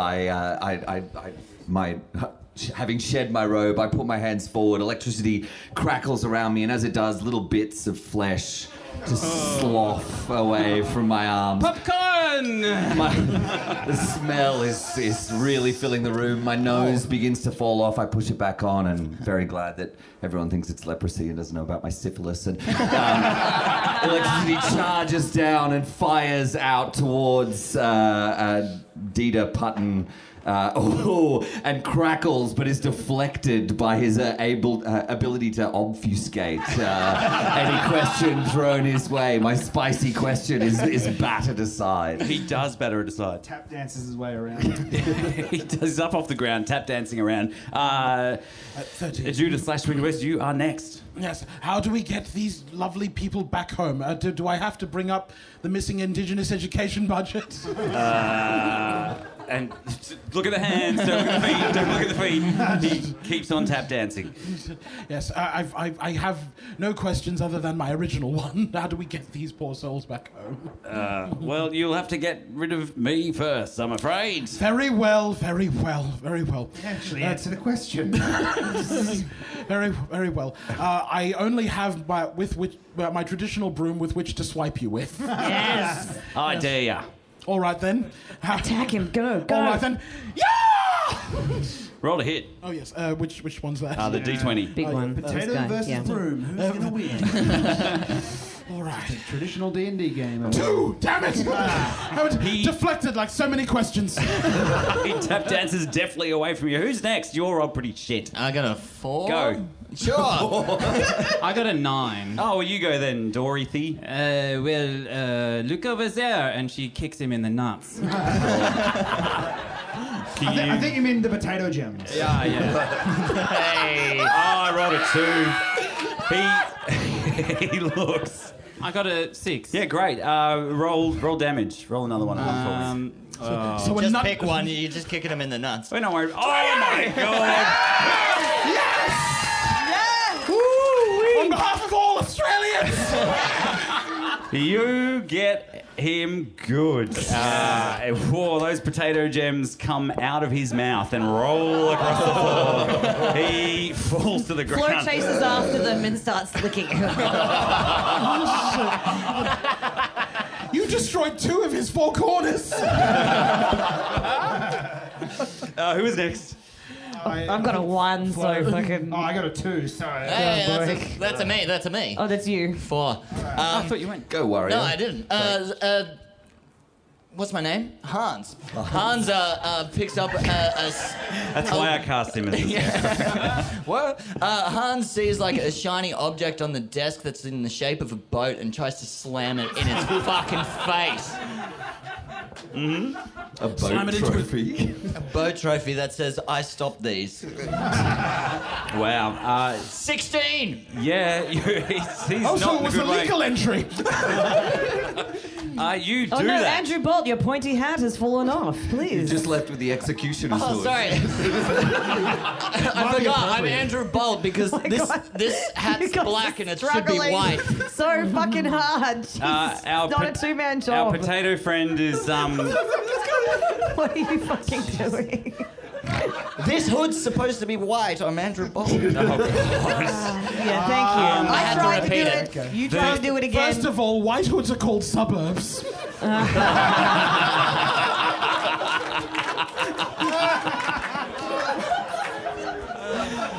having shed my robe, I put my hands forward. Electricity crackles around me, and as it does, little bits of flesh just slough away from my arms. Popcorn! The smell is really filling the room. My nose begins to fall off. I push it back on, and very glad that everyone thinks it's leprosy and doesn't know about my syphilis. And electricity charges down and fires out towards Dita Putton. And crackles, but is deflected by his ability to obfuscate any question thrown his way. My spicy question is battered aside. He does batter it aside. Tap dances his way around. He does up off the ground, tap dancing around. 13. Judith / Twin West, you are next. Yes. How do we get these lovely people back home? Do I have to bring up the missing Indigenous education budget? And look at the hands, don't look at the feet, don't look at the feet. He keeps on tap dancing. Yes, I have no questions other than my original one. How do we get these poor souls back home? Well, you'll have to get rid of me first, I'm afraid. Very well, very well, very well. Actually, answer the question. Very, very well. I only have my traditional broom with which to swipe you with. Yes! I dare ya. All right then. Attack him, go. All right then. Yeah! Roll a hit. Oh yes. Which one's that? The D20. Big one. Potato This guy, versus yeah. broom. Who's going to win? All right. Traditional D&D game. 2! Damn it! Deflected like so many questions. He tap dances deftly away from you. Who's next? You're all pretty shit. I got a 4. Go. Sure. I got a 9. Oh, well, you go then, Dorothy. Look over there, and she kicks him in the nuts. I think you mean the potato gems. Yeah. Hey. I rolled a 2. He looks. I got a 6. Yeah, great. Roll damage. Roll another one. So we're Just not pick one. You're just kicking him in the nuts. Wait, no, oh my god! on behalf of all Australians. You get him good. Whoa, those potato gems come out of his mouth and roll across the floor. He falls to the Flo ground. chases after them and starts licking. You destroyed 2 of his 4 corners. Who is next? I've got a 1, so fucking. Oh, I got a 2, sorry. Hey, that's a me. Oh, that's you. 4. I thought you went. Go, warrior. No, I didn't. what's my name? Hans. Hans picks up a That's why I cast him as a What? Hans sees like a shiny object on the desk that's in the shape of a boat and tries to slam it in its fucking face. A boat trophy. A boat trophy that says, I stopped these. Wow. 16! Yeah, he's Oh, not so in it a was good a legal way. entry. You do Oh no, that. Andrew Bolt, your pointy hat has fallen off. Please. Just left with the executioner's Oh, hood. sorry. I forgot. I'm Andrew Bolt because this hat's You guys black are and it should be struggling white. So fucking hard. Jeez, Our not a po- two-man Our job. potato friend is What are you fucking doing? This hood's supposed to be white. I'm Andrew Bolt. Yeah, thank you. I had to tried to do repeat it. it. You tried to do it again. First of all, white hoods are called suburbs.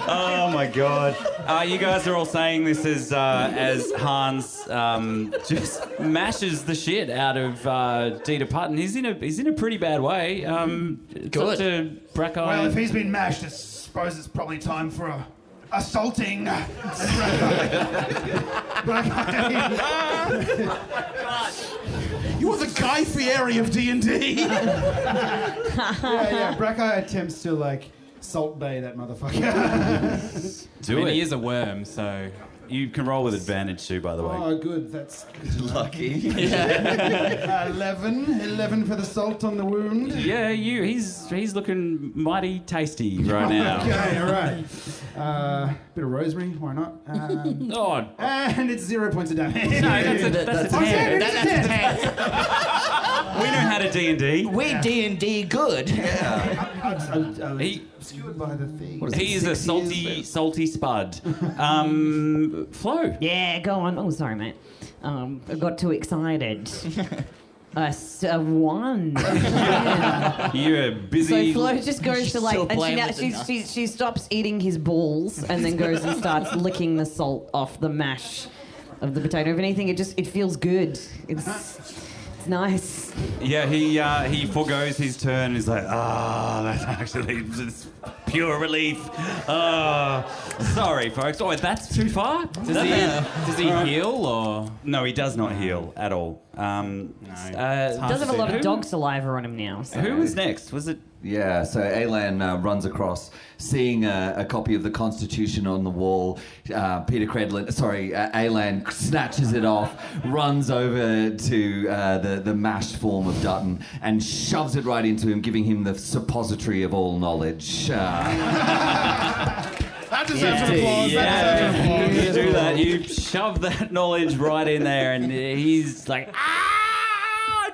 Oh my god! You guys are all saying this as Hans just mashes the shit out of Dieter Putton. He's in a pretty bad way. It's up to Brackeye. Well, if he's been mashed, I suppose it's probably time for a assaulting. You are the Guy Fieri of D&D. Yeah, Brackeye attempts to like Salt Bay that motherfucker. He is a worm, so you can roll with advantage too, by the way. Oh, good. That's lucky. 11 for the salt on the wound. Yeah, he's looking mighty tasty right now. Okay, all right. Bit of rosemary, why not? And it's 0 points of damage. No, that's a 10. That's a 10. We know how to D&D. We D&D good. He obscured by the thing. He is a salty spud. Flo. Yeah, go on. Oh, sorry, mate. I got too excited. A 1. Yeah. You're busy. So Flo just goes to like, Still and playing with the nuts. she stops eating his balls and then goes and starts licking the salt off the mash of the potato. If anything, it feels good. It's nice. Yeah, he forgoes his turn. He's like, that's actually just pure relief. Sorry, folks. Oh, that's too far. does he heal or? No, he does not heal at all. Does have a lot of dog saliva on him now. So. Who was next? Was it? Yeah, so Alan runs across, seeing a copy of the Constitution on the wall. Alan snatches it off, runs over to the mashed form of Dutton, and shoves it right into him, giving him the suppository of all knowledge. That deserves an applause. That deserves an applause. You do that. You shove that knowledge right in there, and he's like, it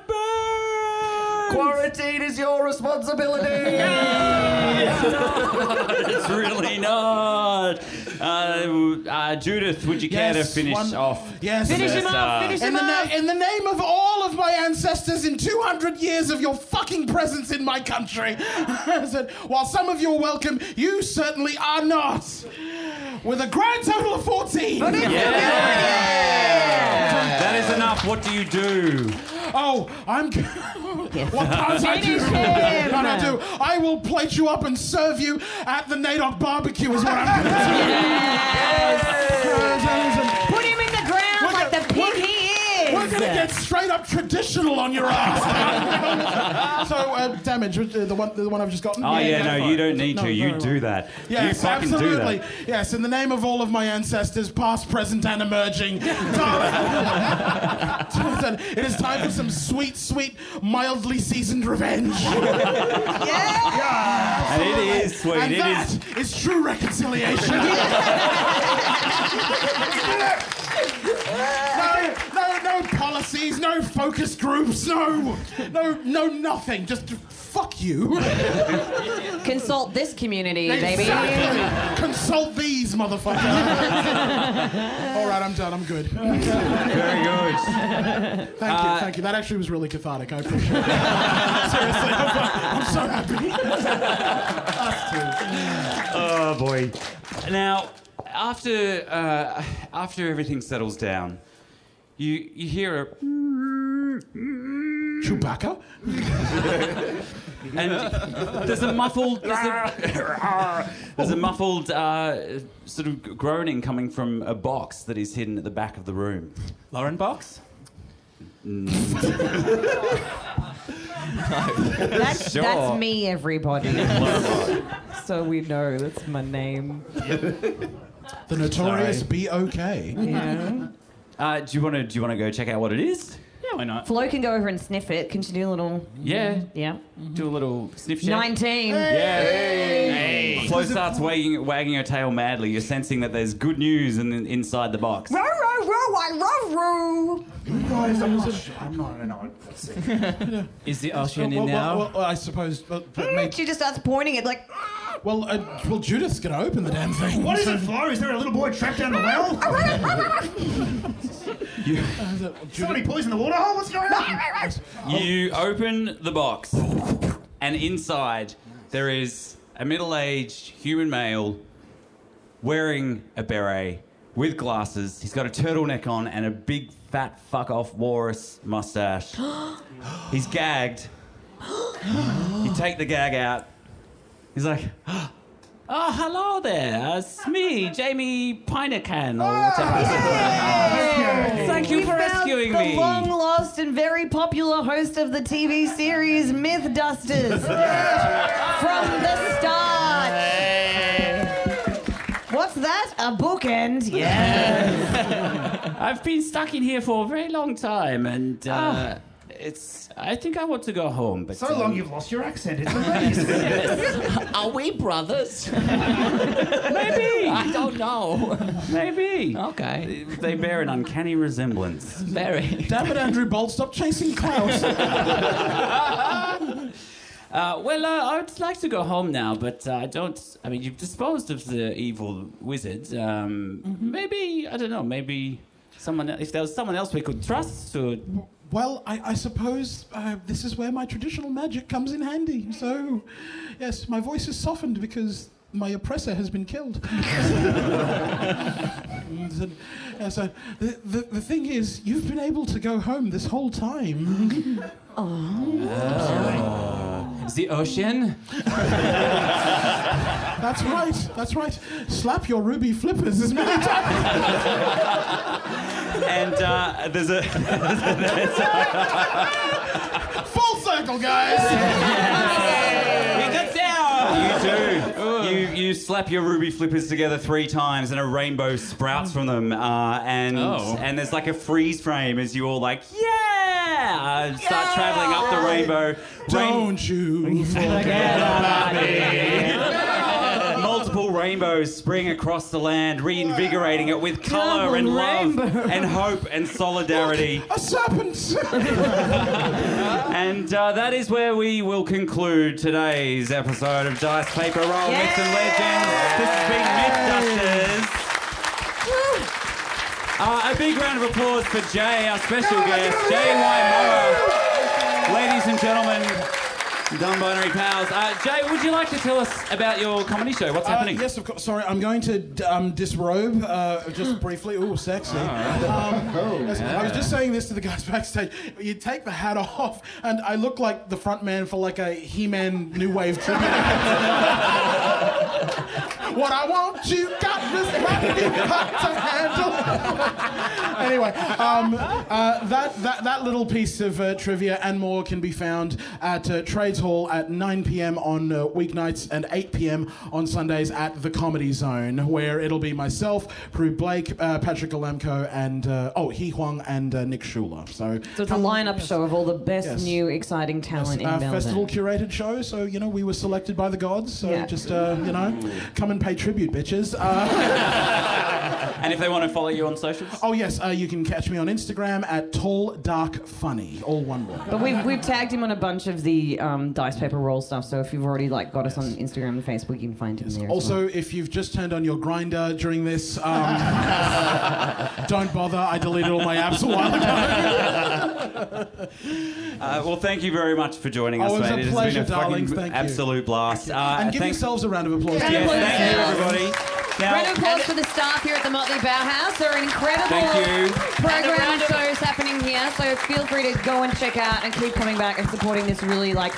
burns! Quarantine is your responsibility! It's really not. Judith, would you care to finish off? Yes. Finish him off. Finish him off. In the name of all of my ancestors in 200 years of your fucking presence in my country, I said, while some of you are welcome, you certainly are not. With a grand total of 14. That is enough. What do you do? Oh, I'm. What can't I do? Finish him. No. I will plate you up and serve you at the Nadok barbecue. Is what I'm going to do. Put him in the ground like the pig he is. We're gonna get straight up traditional on your ass. So damage, the one I've just gotten. Oh you don't need to. You do that. Yes, you fucking absolutely. do that. Yes, in the name of all of my ancestors, past, present, and emerging, darling, it is time for some sweet, sweet, mildly seasoned revenge. And it is sweet. And that is true reconciliation. No policies, no focus groups, no nothing. Just fuck you. Consult this community, baby. Exactly. Consult these, motherfucker. All right, I'm done. I'm good. Very good. Thank you. That actually was really cathartic. I appreciate it. Seriously, I'm so happy. Us too. Oh boy. Now, after everything settles down, you hear a Chewbacca? And there's a muffled sort of groaning coming from a box that is hidden at the back of the room. Lauren box? That's me, everybody. So we know that's my name. The notorious B.O.K. Yeah. Do you want to go check out what it is? Yeah, why not? Flo can go over and sniff it. Can she do a little? Yeah. Yeah. Do a little sniff check. 19. Yeah. Hey. Flo starts wagging her tail madly. You're sensing that there's good news inside the box. Row, row, row, I row, row. Guys, I'm not. Let's see. Is the ocean in now? Well, I suppose. But She just starts pointing it like. well, Judith's going to open the damn thing. What is it for? Is there a little boy trapped down the well? Somebody poisoned the water hole? What's going on? You open the box, and inside there is a middle-aged human male wearing a beret with glasses. He's got a turtleneck on and a big fat fuck-off walrus mustache. He's gagged. You take the gag out. He's like, oh, hello there. It's me, Jamie Pinecan, or whatever. Thank you for rescuing the me. The long lost and very popular host of the TV series Mythbusters. From the start. What's that? A bookend? Yes. I've been stuck in here for a very long time, and I think I want to go home. But So long you've lost your accent. It's amazing. Are we brothers? Maybe. I don't know. Maybe. Okay. They bear an uncanny resemblance. Very. Damn it, Andrew Bolt, stop chasing clouds. I would like to go home now, but I don't. I mean, you've disposed of the evil wizard. Maybe, I don't know, maybe someone. If there was someone else we could trust to. Well, I suppose this is where my traditional magic comes in handy. So, yes, my voice is softened because my oppressor has been killed. So the thing is, you've been able to go home this whole time. The ocean? That's right. Slap your ruby flippers as many times. And there's a full circle, guys. We got down. You do. You slap your ruby flippers together 3 times, and a rainbow sprouts from them. And there's like a freeze frame as you all like start traveling up the rainbow. Don't you forget about me. Multiple rainbows spring across the land, reinvigorating it with colour and love and hope and solidarity. A serpent! And that is where we will conclude today's episode of Dice, Paper, Roll, Myths and Legends. This has been Mythbusters. A big round of applause for Jay, our special guest, Jay Wymarra. Ladies and gentlemen, non-binary pals. Jay, would you like to tell us about your comedy show? What's happening? Yes, of course. Sorry, I'm going to disrobe just briefly. Ooh, sexy. I was just saying this to the guys backstage. You take the hat off, and I look like the front man for like a He-Man New Wave tribute. What I want, you got this might be hard to handle. Anyway, that little piece of trivia and more can be found at Trades Hall at 9 p.m. on weeknights and 8 p.m. on Sundays at the Comedy Zone, where it'll be myself, Prue Blake, Patrick Alemko, and Hee Huang and Nick Schuler. So it's a lineup show of all the best new exciting talent in Melbourne. Festival curated show, so we were selected by the gods. So just come and pay tribute, bitches. And if they want to follow you on socials? Oh yes, you can catch me on Instagram at talldarkfunny, all one word. But we've tagged him on a bunch of the Dice Paper Roll stuff, so if you've already got us on Instagram and Facebook, you can find him there. Also, if you've just turned on your Grindr during this, don't bother. I deleted all my apps a while ago. Well, thank you very much for joining us, mate. It was a pleasure, has been a darlings. fucking Thank you. absolute blast. And give yourselves a round of applause. Yes, thank you, everybody. Round of applause for the staff here at the Motley Bauhaus. There are incredible program and shows happening here, so feel free to go and check out and keep coming back and supporting this really like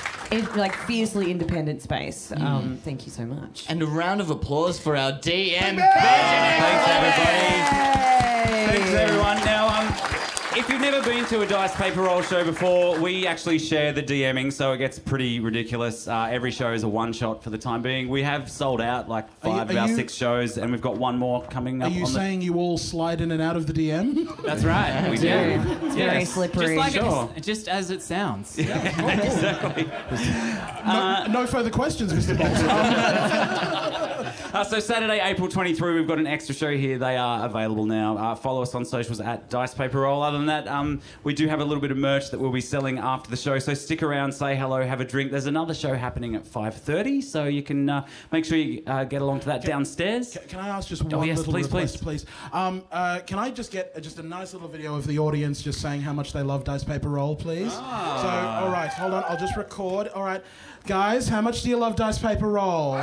fiercely independent space. Thank you so much. And a round of applause for our DM. Thanks, everybody. Thanks, everyone. Now, if you've never been to a Dice Paper Roll show before, we actually share the DMing, so it gets pretty ridiculous. Every show is a one-shot for the time being. We have sold out like 5 of our 6 shows, and we've got one more coming up. Are you saying you all slide in and out of the DM? That's right. We do. It's very slippery. Just like just as it sounds. Exactly. No further questions, Mr. Bolton. So Saturday, April 23, we've got an extra show here. They are available now. Follow us on socials at Dice Paper Roll. Other than that, we do have a little bit of merch that we'll be selling after the show. So stick around, say hello, have a drink. There's another show happening at 5:30, so you can make sure you get along to that downstairs. Can I ask just one little request, please? Can I just get just a nice little video of the audience just saying how much they love Dice Paper Roll, please? So, all right, hold on. I'll just record. All right, guys, how much do you love Dice Paper Roll?